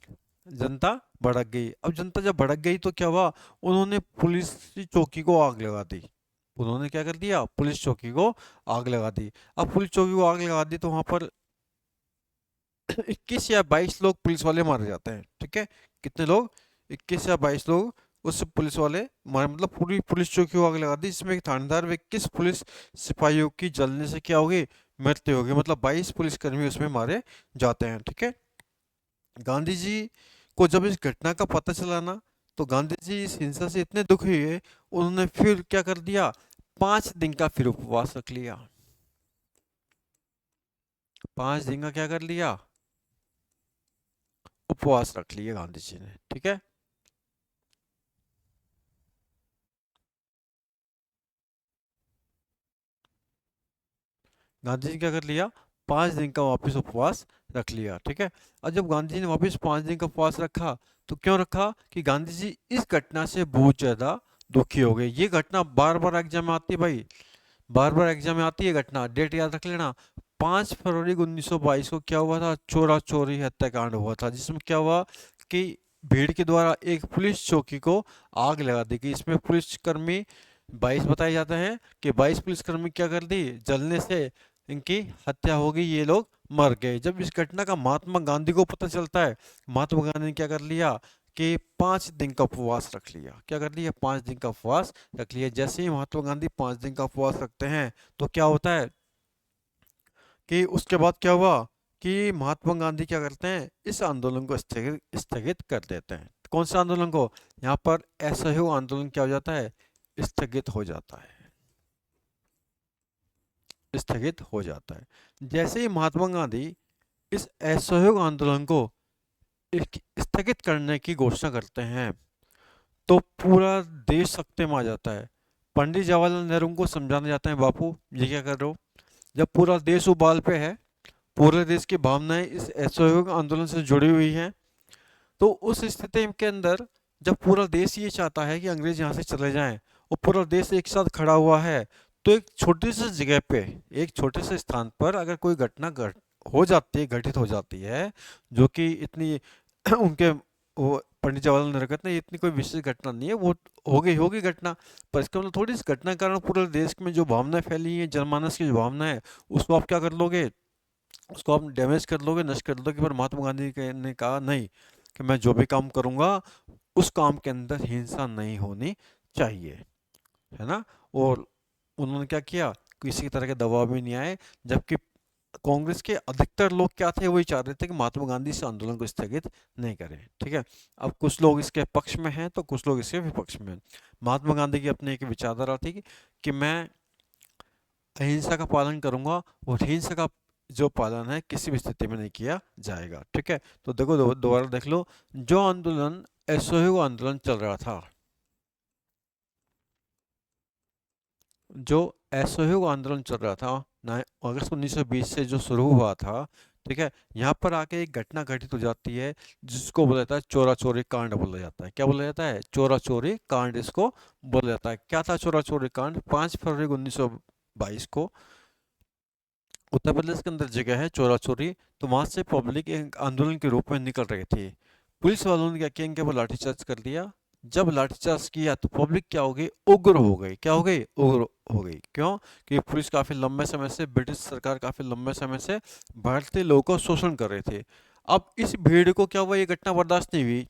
जनता भड़क गई। अब जनता जब भड़क गई तो क्या हुआ, उन्होंने पुलिस की चौकी को आग लगा दी, उन्होंने क्या कर दिया, पुलिस चौकी को आग लगा दी। अब पुलिस चौकी को आग लगा दी तो वहां पर 21 या 22 लोग पुलिस वाले मारे जाते हैं। ठीक है, कितने लोग, 21 या 22 लोग उस पुलिस वाले मारे, मतलब पूरी पुलिस चौकी को आग लगा दी, जिसमें एक थानेदार व 21 पुलिस सिपाहियों की जलने से क्या होगी, मृत्यु होगी, मतलब 22 पुलिसकर्मी उसमें मारे जाते हैं। ठीक है, गांधी जी को जब इस घटना का पता चला ना, तो गांधी जी इस हिंसा से इतने दुखी हुए, उन्होंने फिर क्या कर दिया, 5 दिन का फिर उपवास रख लिया, 5 दिन का क्या कर लिया, उपवास रख लिया गांधी जी ने। ठीक है, गांधी जी ने क्या कर लिया, 5 दिन का वापस उपवास रख लिया। ठीक है, और जब गांधी जी ने वापस 5 दिन का उपवास रखा, तो क्यों रखा कि गांधी जी इस घटना से बहुत ज्यादा दुखी हो गए। ये घटना बार बार एग्जाम में आती है भाई, बार बार एग्जाम में आती है घटना, डेट याद रख लेना। 5 फरवरी 1922 को क्या हुआ था, चोरा चोरी हत्याकांड हुआ था, जिसमें क्या हुआ कि भीड़ के द्वारा एक पुलिस चौकी को आग लगा दी गई। इसमें पुलिसकर्मी 22 बताए जाते हैं कि 22 पुलिसकर्मी क्या कर दी, जलने से इनकी हत्या हो गई, ये लोग मर गए। जब इस घटना का महात्मा गांधी को पता चलता है, महात्मा गांधी ने क्या कर लिया कि 5 दिन का उपवास रख लिया। क्या कर लिया, 5 दिन का उपवास रख लिया। जैसे ही महात्मा गांधी 5 दिन का उपवास रखते हैं, तो क्या होता है कि उसके बाद क्या हुआ कि महात्मा गांधी क्या करते हैं, इस आंदोलन को स्थगित स्थगित कर देते हैं। कौन सा आंदोलन को, यहाँ पर असहयोग आंदोलन क्या हो जाता है, स्थगित हो जाता है, स्थगित हो जाता है। जैसे ही महात्मा गांधी इस असहयोग आंदोलन को स्थगित करने की घोषणा करते हैं, तो पूरा देश सख्ते में आ जाता है। पंडित जवाहरलाल नेहरू को समझाने जाते हैं, बापू ये क्या कर रहे हो। जब पूरा देश उबाल पे है, पूरे देश की भावनाएं इस असहयोग आंदोलन से जुड़ी हुई हैं, तो उस स्थिति के अंदर जब पूरा देश ये चाहता है कि अंग्रेज यहाँ से चले जाएं, और पूरा देश एक साथ खड़ा हुआ है, तो एक छोटी सी जगह पे, एक छोटे से स्थान पर अगर कोई घटना हो जाती है, घटित हो जाती है, जो कि इतनी उनके, वो पंडित जवाहरलाल नेहरू कहते हैं इतनी कोई विशेष घटना नहीं है, वो हो गई होगी घटना, पर इसका मतलब थोड़ी इस घटना के कारण पूरे देश में जो भावनाएं फैली हैं, जनमानस की जो भावना है, उसको आप क्या कर लोगे, उसको आप डैमेज कर लोगे, नष्ट कर दोगे। पर महात्मा गांधी ने कहा नहीं, कि मैं जो भी काम करूंगा उस काम के अंदर हिंसा नहीं होनी चाहिए, है ना। और उन्होंने क्या किया, किसी तरह के दबाव में नहीं आए, जबकि कांग्रेस के अधिकतर लोग क्या थे, वही चाह रहे थे कि महात्मा गांधी इस आंदोलन को स्थगित नहीं करें। ठीक है, अब कुछ लोग इसके पक्ष में हैं तो कुछ लोग इसके विपक्ष में हैं। महात्मा गांधी की अपनी एक विचारधारा थी कि मैं अहिंसा का पालन करूंगा, और हिंसा का जो पालन है किसी भी स्थिति में नहीं किया जाएगा। ठीक है, तो देखो दोबारा देख लो, जो आंदोलन असहयोग आंदोलन चल रहा था, जो असहयोग आंदोलन चल रहा था अगस्त 1920 से जो शुरू हुआ था, ठीक है, यहाँ पर आके एक घटना घटित हो जाती है जिसको बोला जाता है चोरा चोरी कांड बोला जाता है। क्या बोला जाता है? चोरा चोरी कांड इसको बोला जाता है। क्या था चोरा चोरी कांड? 5 फरवरी 1922 को उत्तर प्रदेश के अंदर जगह है चोरा चोरी, तो वहां से पब्लिक एक आंदोलन के रूप में निकल रही थी। पुलिस वालों ने क्या किया, इनके ऊपर लाठीचार्ज कर दिया। जब लाठीचार्ज किया तो पब्लिक क्या हो गई? उग्र हो गई। क्या हो गई? उग्र हो गई। क्यों? कि पुलिस काफी लंबे समय से, ब्रिटिश सरकार काफी लंबे समय से भारतीय लोगों को शोषण कर रहे थे। अब इस भीड़ को क्या हुआ, ये घटना बर्दाश्त नहीं हुई।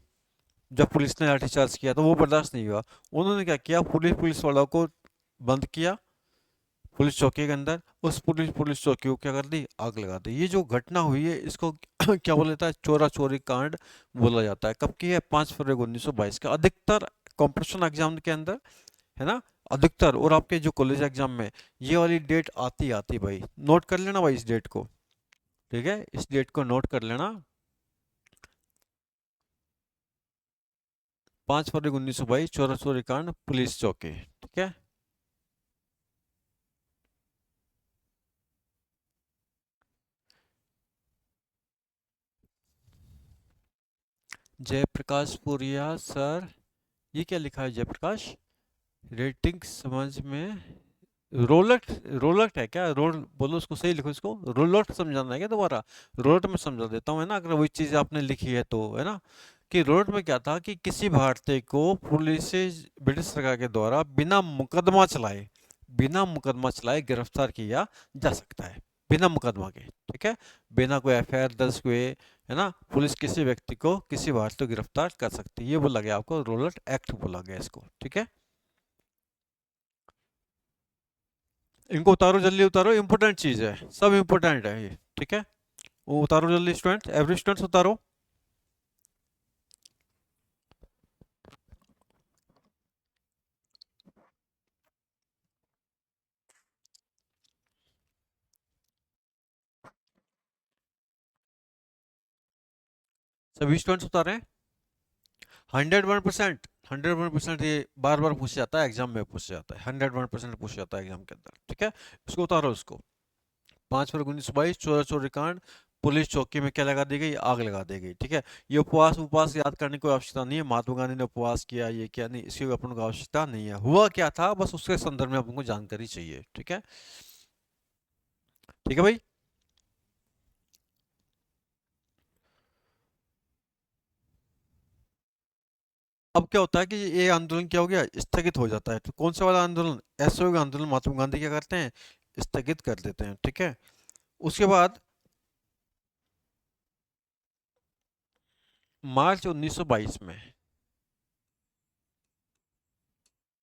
जब पुलिस ने लाठीचार्ज किया तो वो बर्दाश्त नहीं हुआ। उन्होंने क्या किया, पुलिस पुलिस वालों को बंद किया पुलिस चौकी के अंदर। उस पुलिस पुलिस चौकी को क्या कर दी? आग लगा दी। ये जो घटना हुई है इसको क्या बोला जाता है? चोरा चोरी कांड बोला जाता है। कब की है? 5 फरवरी 1922 का। अधिकतर कॉम्पिटिशन एग्जाम के अंदर, है ना, अधिकतर, और आपके जो कॉलेज एग्जाम में ये वाली डेट आती आती भाई, नोट कर लेना भाई इस डेट को। ठीक है, इस डेट को नोट कर लेना। 5 फरवरी 1922 चोरा चोरी कांड पुलिस चौकी। ठीक है। जयप्रकाश पुरिया सर, ये क्या लिखा है जयप्रकाश? रेटिंग समझ में, रोलट, रोलट है क्या? रोल बोलो उसको, सही लिखो इसको। रोलट समझाना है क्या दोबारा? रोलट में समझा देता हूँ, है ना, अगर वही चीज़ आपने लिखी है तो, है ना। कि रोलट में क्या था कि किसी भारतीय को पुलिस से, ब्रिटिश सरकार के द्वारा बिना मुकदमा चलाए गिरफ्तार किया जा सकता है, बिना मुकदमा के। ठीक है, बिना कोई एफआईआर दर्ज हुए, है ना, पुलिस किसी व्यक्ति को, किसी भारतीय को गिरफ्तार कर सकती है। ये बोला गया आपको, रोलट एक्ट बोला गया इसको। ठीक है, इनको उतारो, जल्दी उतारो, इंपॉर्टेंट चीज है, सब इंपॉर्टेंट है ये। ठीक है, वो उतारो जल्दी स्टूडेंट, एवरी स्टूडेंट्स उतारो। सभी स्टूडेंट्स उतारे? 101%, 101%, ये बार बार पूछ जाता है एग्जाम में, पूछ जाता है, 101% पूछ जाता है एग्जाम के अंदर। ठीक है, इसको उतारो इसको। 5 फरवरी 1922 चोरा चोरी कांड पुलिस चौकी में क्या लगा दी गई? आग लगा दी गई। ठीक है, ये उपवास उपवास याद करने की कोई आवश्यकता नहीं है, महात्मा गांधी ने उपवास किया ये क्या, नहीं, इसकी अपन को आवश्यकता नहीं है। हुआ क्या था बस उसके संदर्भ में अपन को जानकारी चाहिए। ठीक है, ठीक है भाई। अब क्या होता है कि ये आंदोलन क्या हो गया? स्थगित हो जाता है। तो कौन सा वाला आंदोलन? असहयोग आंदोलन महात्मा गांधी क्या करते हैं? स्थगित कर देते हैं। ठीक है, उसके बाद मार्च 1922 में,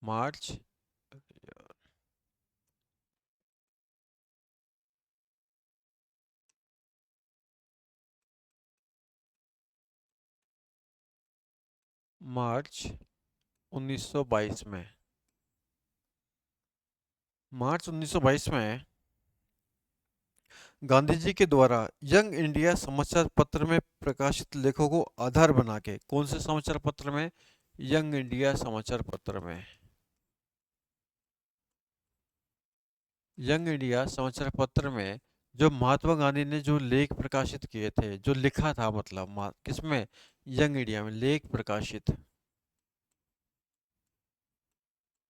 मार्च, मार्च 1922 में, मार्च 1922 में गांधी जी के द्वारा यंग इंडिया समाचार पत्र में प्रकाशित लेखों को आधार बना के, कौन से समाचार पत्र में? यंग इंडिया समाचार पत्र में, यंग इंडिया समाचार पत्र में जो महात्मा गांधी ने जो लेख प्रकाशित किए थे, जो लिखा था, मतलब किसमें? यंग इंडिया में लेख प्रकाशित,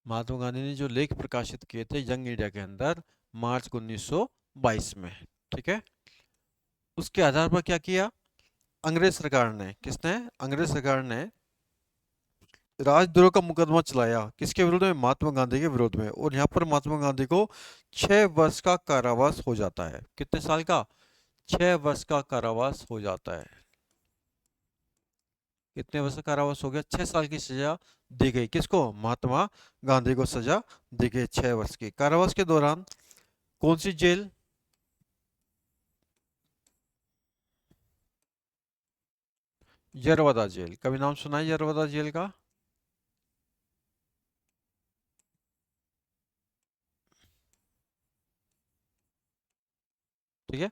महात्मा गांधी ने जो लेख प्रकाशित किए थे यंग इंडिया के अंदर मार्च 1922 में। ठीक है, उसके आधार पर क्या किया अंग्रेज सरकार ने? किसने? अंग्रेज सरकार ने राजद्रोह का मुकदमा चलाया। किसके विरोध में? महात्मा गांधी के विरोध में। और यहाँ पर महात्मा गांधी को 6 वर्ष का कारावास हो जाता है। कितने साल का? 6 वर्ष का कारावास हो जाता है। कितने वर्ष का कारावास हो गया? 6 साल की सजा दी गई। किसको? महात्मा गांधी को सजा दी गई 6 वर्ष की। कारावास के दौरान कौन सी जेल? यरवदा जेल। कभी नाम सुना है यरवदा जेल का? ठीक है,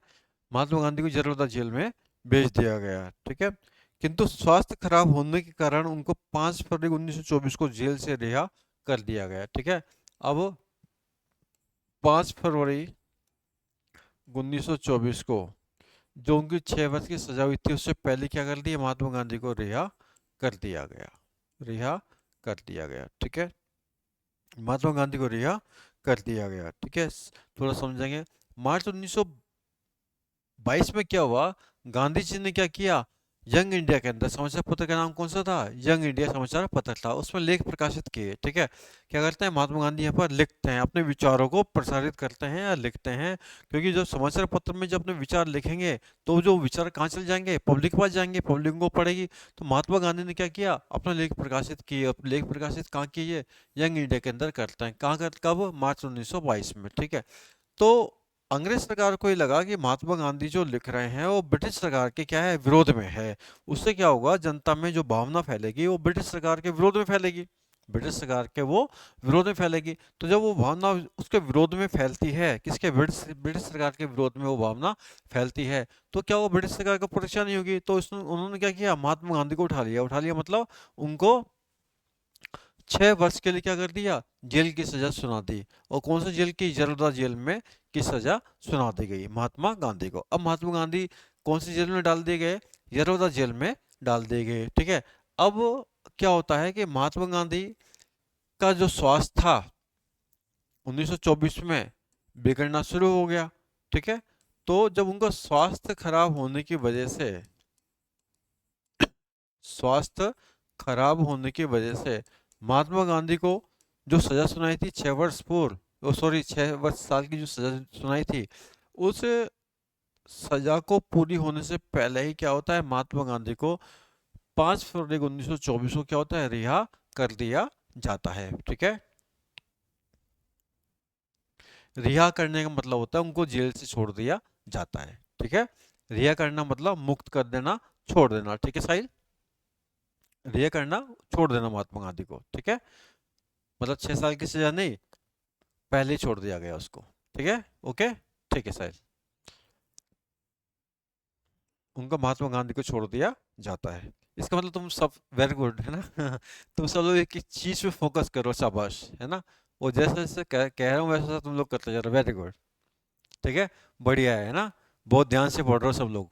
महात्मा गांधी को यरवदा जेल में भेज दिया गया। ठीक है, किंतु स्वास्थ्य खराब होने के कारण उनको 5 फरवरी 1924 को जेल से रिहा कर दिया गया। ठीक है, अब 5 फरवरी 1924 को जो उनकी 6 वर्ष की सजा हुई थी उससे पहले क्या कर दिया, महात्मा गांधी को रिहा कर दिया गया, रिहा कर दिया गया। ठीक है, महात्मा गांधी को रिहा कर दिया गया। ठीक है, थोड़ा समझेंगे। मार्च 1922 में क्या हुआ, गांधी जी ने क्या किया, यंग इंडिया के अंदर समाचार पत्र का नाम कौन सा था, यंग इंडिया समाचार पत्र था, उसमें लेख प्रकाशित किए। ठीक है, क्या करते हैं महात्मा गांधी यहाँ पर लिखते हैं, अपने विचारों को प्रसारित करते हैं या लिखते हैं, क्योंकि जब समाचार पत्र में जब अपने विचार लिखेंगे तो जो विचार कहाँ चल जाएंगे, पब्लिक के पास जाएंगे, पब्लिक को पढ़ेगी। तो महात्मा गांधी ने क्या किया, अपना लेख प्रकाशित किए। लेख प्रकाशित कहाँ किए, यंग इंडिया के अंदर करते हैं। कहाँ कर, कब, मार्च 1922 में। ठीक है, तो अंग्रेज सरकार को ये लगा कि महात्मा गांधी जो लिख रहे हैं वो ब्रिटिश सरकार के क्या है, विरोध में है। उससे क्या होगा, जनता में जो भावना फैलेगी वो ब्रिटिश सरकार के विरोध में फैलेगी, ब्रिटिश सरकार के वो विरोध में फैलेगी। तो जब वो भावना उसके विरोध में फैलती है, किसके, ब्रिटिश ब्रिटिश सरकार के विरोध में वो भावना फैलती है, तो क्या वो ब्रिटिश सरकार को परीक्षा नहीं होगी। तो इसने उन्होंने क्या किया, महात्मा गांधी को उठा लिया, उठा लिया मतलब उनको 6 वर्ष के लिए क्या कर दिया, जेल की सजा सुना दी। और कौन सा जेल की, जरदा जेल में की सजा सुना दी गई महात्मा गांधी को। अब महात्मा गांधी कौन सी जेल में डाल दिए गए, जरदा जेल में डाल दिए गए। ठीक है, अब क्या होता है कि महात्मा गांधी का जो स्वास्थ्य था 1924 में बिगड़ना शुरू हो गया। ठीक है, तो जब उनका स्वास्थ्य खराब होने की वजह से, स्वास्थ्य खराब होने की वजह से महात्मा गांधी को जो सजा सुनाई थी 6 वर्ष पूर्व, सॉरी 6 वर्ष साल की जो सजा सुनाई थी, उस सजा को पूरी होने से पहले ही क्या होता है, महात्मा गांधी को 5 फरवरी 1924 को क्या होता है, रिहा कर दिया जाता है। ठीक है, रिहा करने का मतलब होता है उनको जेल से छोड़ दिया जाता है। ठीक है, रिहा करना मतलब मुक्त कर देना, छोड़ देना। ठीक है साहिल, रिहा करना, छोड़ देना महात्मा गांधी को। ठीक है, मतलब 6 साल की सजा नहीं, पहले ही छोड़ दिया गया उसको। ठीक है, ओके, ठीक है साहिल, उनको महात्मा गांधी को छोड़ दिया जाता है। इसका मतलब तुम सब वेरी गुड है ना तुम सब लोग एक चीज पे फोकस करो, शाबाश, है ना। वो जैसे जैसे कह रहा हूँ वैसे वैसे तुम लोग करते जा रहे हो, वेरी गुड। ठीक है, बढ़िया है ना, बहुत ध्यान से पढ़ रहे हो सब लोग,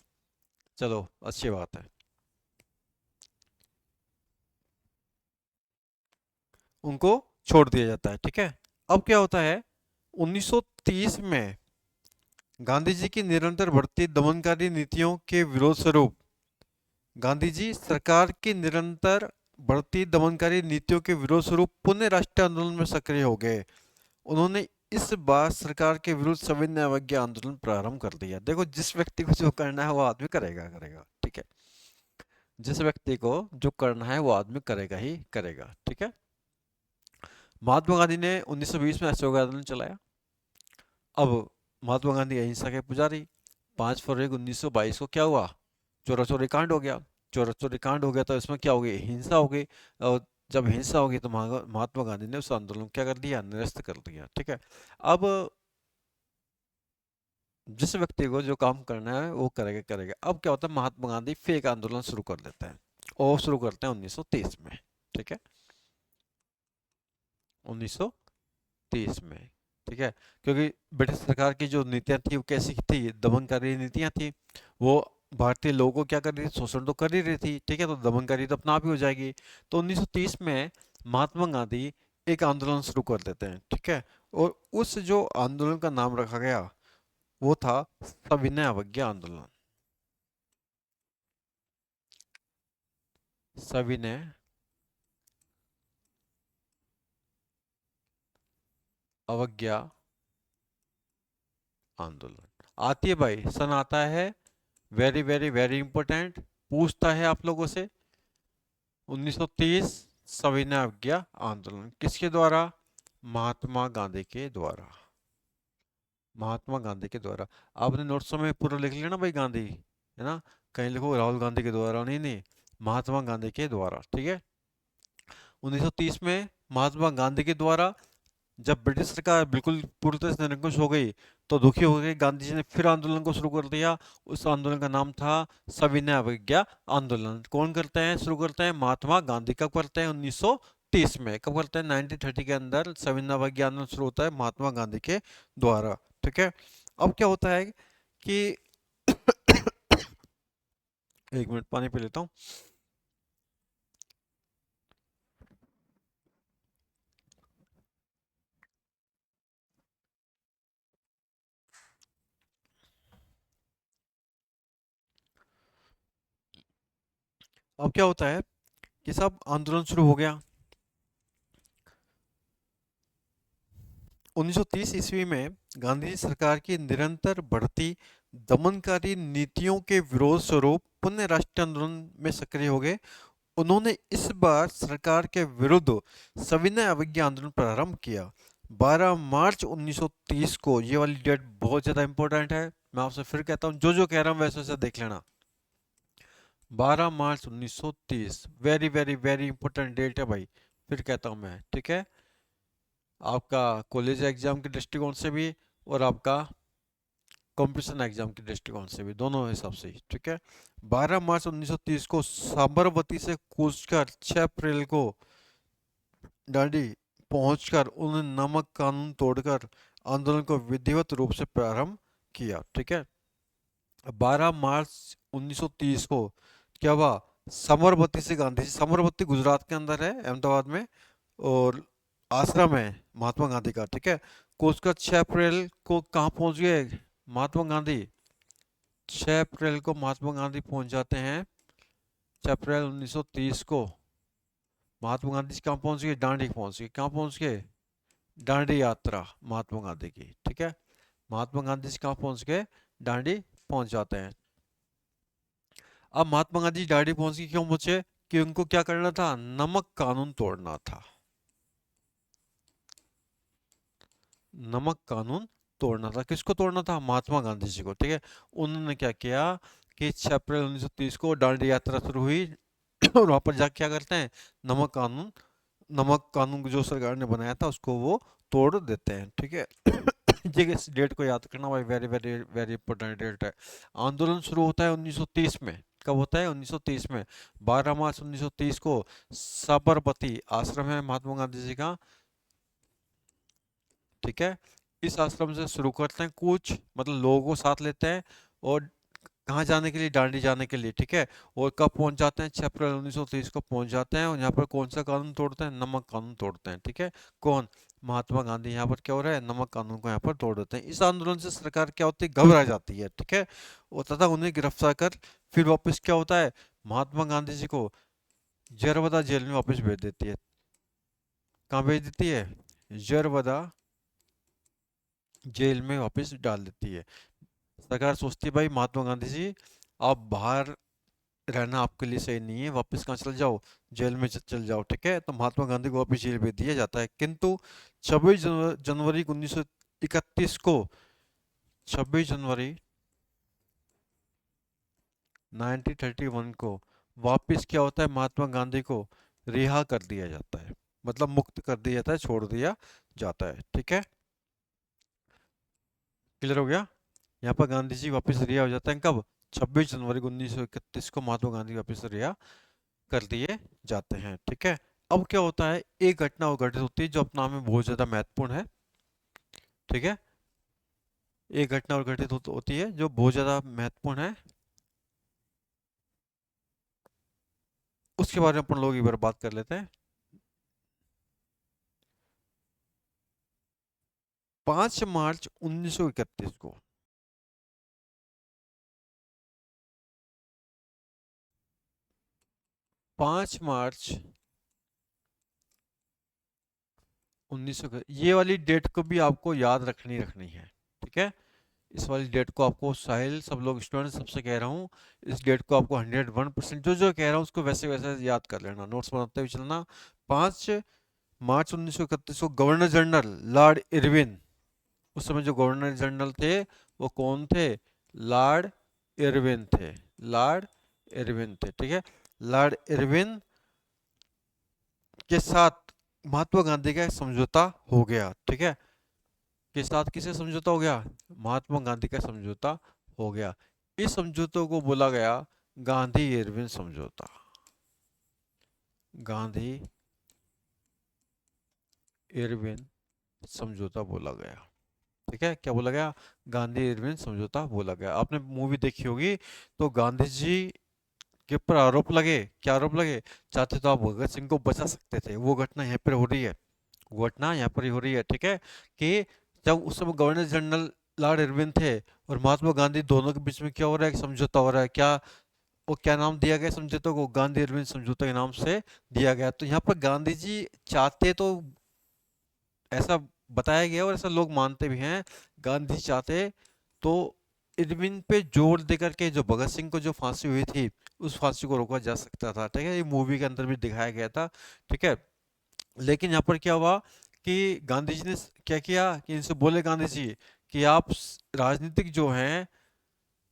चलो अच्छी बात है। उनको छोड़ दिया जाता है। ठीक है, अब क्या होता है, 1930 में गांधी जी की निरंतर बढ़ती दमनकारी नीतियों के विरोध स्वरूप गांधी जी सरकार की निरंतर बढ़ती दमनकारी नीतियों के विरोध स्वरूप पुनः राष्ट्रीय आंदोलन में सक्रिय हो गए। उन्होंने इस बार सरकार के विरुद्ध सविनय अवज्ञा आंदोलन प्रारंभ कर दिया। देखो, जिस व्यक्ति को जो करना है वो आदमी करेगा करेगा। ठीक है, जिस व्यक्ति को जो करना है वो आदमी करेगा ही करेगा। ठीक है, महात्मा गांधी ने 1920 में असहयोग आंदोलन चलाया। अब महात्मा गांधी अहिंसा के पुजारी, 5 फरवरी 1922 को क्या हुआ, चोरा चोरी कांड हो गया। चोरा चोरी कांड हो गया तो इसमें क्या हो गई, हिंसा हो गई। और जब हिंसा हो गई तो महात्मा गांधी ने उस आंदोलन को क्या कर दिया, निरस्त कर दिया। ठीक है, अब जिस व्यक्ति को जो काम करना है वो करेगा करेगा। अब क्या होता है, महात्मा गांधी फिर एक आंदोलन शुरू कर देते हैं, और शुरू करते हैं 1930 में। ठीक है, 1930 में। ठीक है, क्योंकि ब्रिटिश सरकार की जो नीतियां थी वो कैसी थी, दमनकारी नीतियां थी। वो भारतीय लोगों को क्या कर रही थी, शोषण तो कर ही रही थी। ठीक है, तो दमनकारी तो अपना आप ही हो जाएगी। तो 1930 में महात्मा गांधी एक आंदोलन शुरू कर देते हैं। ठीक है, और उस जो आंदोलन का नाम रखा गया वो था सविनय अवज्ञा आंदोलन। सविनय अवज्ञा आंदोलन। आती है भाई, सन आता है, वेरी वेरी वेरी इंपॉर्टेंट, पूछता है आप लोगों से। 1930 सविनय अवज्ञा आंदोलन किसके द्वारा, महात्मा गांधी के द्वारा, महात्मा गांधी के द्वारा। आपने नोट्सों में पूरा लिख लिया ना भाई, गांधी है ना, कहीं लिखो राहुल गांधी के द्वारा, नहीं नहीं, महात्मा गांधी के द्वारा। ठीक है, 1930 में महात्मा गांधी के द्वारा जब ब्रिटिश सरकार बिल्कुल पूरी तरह से निरंकुश हो गई तो दुखी हो गए गांधी जी ने फिर आंदोलन को शुरू कर दिया। उस आंदोलन का नाम था सविनय अवज्ञा आंदोलन। कौन करते हैं, शुरू करते हैं, महात्मा गांधी। कब करते हैं, 1930 में। कब करते हैं, 1930 के अंदर सविनय अवज्ञा आंदोलन शुरू होता है महात्मा गांधी के द्वारा। ठीक है। अब क्या होता है कि एक मिनट पानी पी लेता हूँ। अब क्या होता है कि सब आंदोलन शुरू हो गया। 1930 ईस्वी में गांधी जी सरकार की निरंतर बढ़ती दमनकारी नीतियों के विरोध स्वरूप पुनः राष्ट्रीय आंदोलन में सक्रिय हो गए। उन्होंने इस बार सरकार के विरुद्ध सविनय अवज्ञा आंदोलन प्रारंभ किया। 12 मार्च 1930 को, ये वाली डेट बहुत ज़्यादा इंपॉर्टेंट है, मैं आपसे फिर कहता हूँ, जो जो कह रहा हूँ वैसे वैसे देख लेना। 12 मार्च 1930 very very very important date है भाई, फिर कहता हूँ मैं। ठीक है, आपका कॉलेज एग्जाम के दृष्टिकोण से भी और आपका कंपटीशन एग्जाम के दृष्टिकोण से भी, दोनों हिसाब से ही। ठीक है, 12 मार्च 1930 को साबरमती से कूचकर 6 अप्रैल को डांडी पहुंचकर उन्होंने नमक कानून तोड़कर आंदोलन को विधिवत रूप से प्रारंभ किया। ठीक है, 12 मार्च 1930 को क्या हुआ, साबरमती से गांधी, साबरमती गुजरात के अंदर है, अहमदाबाद में, और आश्रम है महात्मा गांधी का। ठीक है, कोचका 6 अप्रैल को कहाँ पहुंच गए महात्मा गांधी, 6 अप्रैल को महात्मा गांधी पहुंच जाते हैं। 6 अप्रैल 1930 को महात्मा गांधी कहाँ पहुंच गए, दांडी पहुंच गए। कहाँ पहुंच गए, दांडी यात्रा महात्मा गांधी की। ठीक है, महात्मा गांधी जी कहाँ पहुंच गए, दांडी पहुंच जाते हैं। अब महात्मा गांधी दांडी पहुंच के क्यों पहुंचे, कि उनको क्या करना था, नमक कानून तोड़ना था। नमक कानून तोड़ना था, किसको तोड़ना था, महात्मा गांधी जी को। ठीक है, उन्होंने क्या किया कि 6 अप्रैल 1930 को दांडी यात्रा शुरू हुई और वहां पर जाके क्या करते हैं, नमक कानून जो सरकार ने बनाया था उसको वो तोड़ देते हैं। ठीक है, ये इस डेट को याद रखना भाई, very very very important date है। आंदोलन शुरू होता है 1930 में। कब होता है, 1930 में। 12 मार्च 1930 को साबरमती आश्रम है महात्मा गांधी जी का। ठीक है, इस आश्रम से शुरू करते हैं कूच, मतलब लोगों को साथ लेते हैं, और कहाँ जाने के लिए, दांडी जाने के लिए। ठीक है, और कब पहुंच जाते हैं, 6 अप्रैल 1930 को पहुंच जाते हैं, और यहाँ पर कौन सा कानून तोड़ते हैं, नमक कानून तोड़ते हैं। ठीक है, कौन, महात्मा गांधी यहाँ पर क्या हो रहा है, नमक कानून को यहाँ पर तोड़ देते हैं। इस आंदोलन से सरकार क्या होती है, घबरा जाती है। ठीक है, और तथा उन्हें गिरफ्तार कर फिर वापस क्या होता है, महात्मा गांधी जी को जरवदा जेल में वापस भेज देती है। कहाँ भेज देती है, जरवदा जेल में वापस डाल देती है। सरकार सोचती है भाई महात्मा गांधी जी, आप बाहर रहना आपके लिए सही नहीं है, वापस कहाँ चल जाओ, जेल में चल जाओ। ठीक है, तो महात्मा गांधी को वापस जेल भेज दिया जाता है। किंतु 26 जनवरी 1931 को, 26 जनवरी 1931 को वापस क्या होता है, महात्मा गांधी को रिहा कर दिया जाता है, मतलब मुक्त कर दिया जाता है, छोड़ दिया जाता है। ठीक है, क्लियर हो गया। यहाँ पर गांधी जी वापस रिहा हो जाते हैं कब, 26 जनवरी 1931 को महात्मा गांधी वापस रिहा कर दिए जाते हैं। ठीक है, अब क्या होता है, एक घटना और घटित होती है जो अपना में बहुत ज्यादा महत्वपूर्ण है। ठीक है, एक घटना और घटित होती है जो बहुत ज्यादा महत्वपूर्ण है, उसके बारे में अपन लोग एक बार बात कर लेते हैं। 5 मार्च 1931 को, 5 मार्च 1900, ये वाली डेट को भी आपको याद रखनी है। ठीक है, इस वाली डेट को आपको, साहिल, सब लोग स्टूडेंट सबसे कह रहा हूँ, इस डेट को आपको 101% जो जो कह रहा हूँ उसको वैसे वैसे याद कर लेना, नोट्स बनाते हुए चलना। 5 मार्च 1931 को गवर्नर जनरल लॉर्ड इरविन, उस समय जो गवर्नर जनरल थे वो कौन थे, लॉर्ड इरविन थे, लॉर्ड इरविन थे। ठीक है, लॉर्ड इरविन के साथ महात्मा गांधी का एक समझौता हो गया। ठीक है, के साथ किसे समझौता हो गया? महात्मा गांधी का समझौता हो गया। इस समझौते को बोला गया गांधी इरविन समझौता। गांधी इरविन समझौता बोला गया। ठीक है, क्या बोला गया? गांधी इरविन समझौता बोला गया। आपने मूवी देखी होगी, तो गांधी जी के ऊपर आरोप लगे, क्या आरोप लगे? चाहते तो आप भगत सिंह को बचा सकते थे। वो घटना यहाँ पर हो रही है, वो घटना यहाँ पर ही हो रही है। ठीक है, कि जब उस समय गवर्नर जनरल लॉर्ड इरविन थे और महात्मा गांधी, दोनों के बीच में क्या हो रहा है? समझौता हो रहा है। क्या वो क्या नाम दिया गया समझौते को? गांधी इरविन समझौता के नाम से दिया गया। तो यहाँ पर गांधी जी चाहते तो, ऐसा बताया गया और ऐसा लोग मानते भी हैं, गांधी चाहते तो इरविन पे जोर देकर के जो भगत सिंह को जो फांसी हुई थी, उस फांसी को रोका जा सकता था। ठीक है, ये मूवी के अंदर भी दिखाया गया था। ठीक है, लेकिन यहाँ पर क्या हुआ कि गांधी जी ने क्या किया कि इनसे बोले गांधी जी कि आप राजनीतिक जो हैं,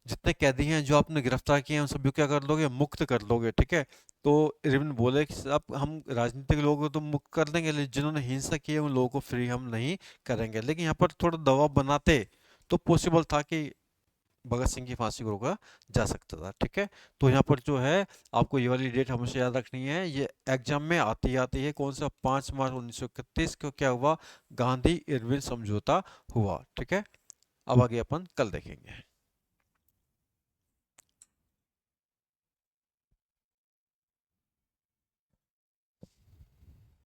जितने कैदी हैं जो आपने गिरफ्तार किए हैं, उन सभी को क्या कर लोगे? मुक्त कर लोगे। ठीक है, तो इरविन बोले कि साहब हम राजनीतिक लोगों को तो मुक्त कर देंगे, लेकिन जिन्होंने हिंसा की है उन लोगों को फ्री हम नहीं करेंगे। लेकिन यहाँ पर थोड़ा दबाव बनाते तो पॉसिबल था कि भगत सिंह की फांसी को रोका जा सकता था। ठीक है, तो यहाँ पर जो है आपको ये वाली डेट हमेशा याद रखनी है, ये एग्जाम में आती आती है। कौन सा? 5 मार्च 1931 को क्या हुआ? गांधी इरविन समझौता हुआ। ठीक है, अब आगे अपन कल देखेंगे।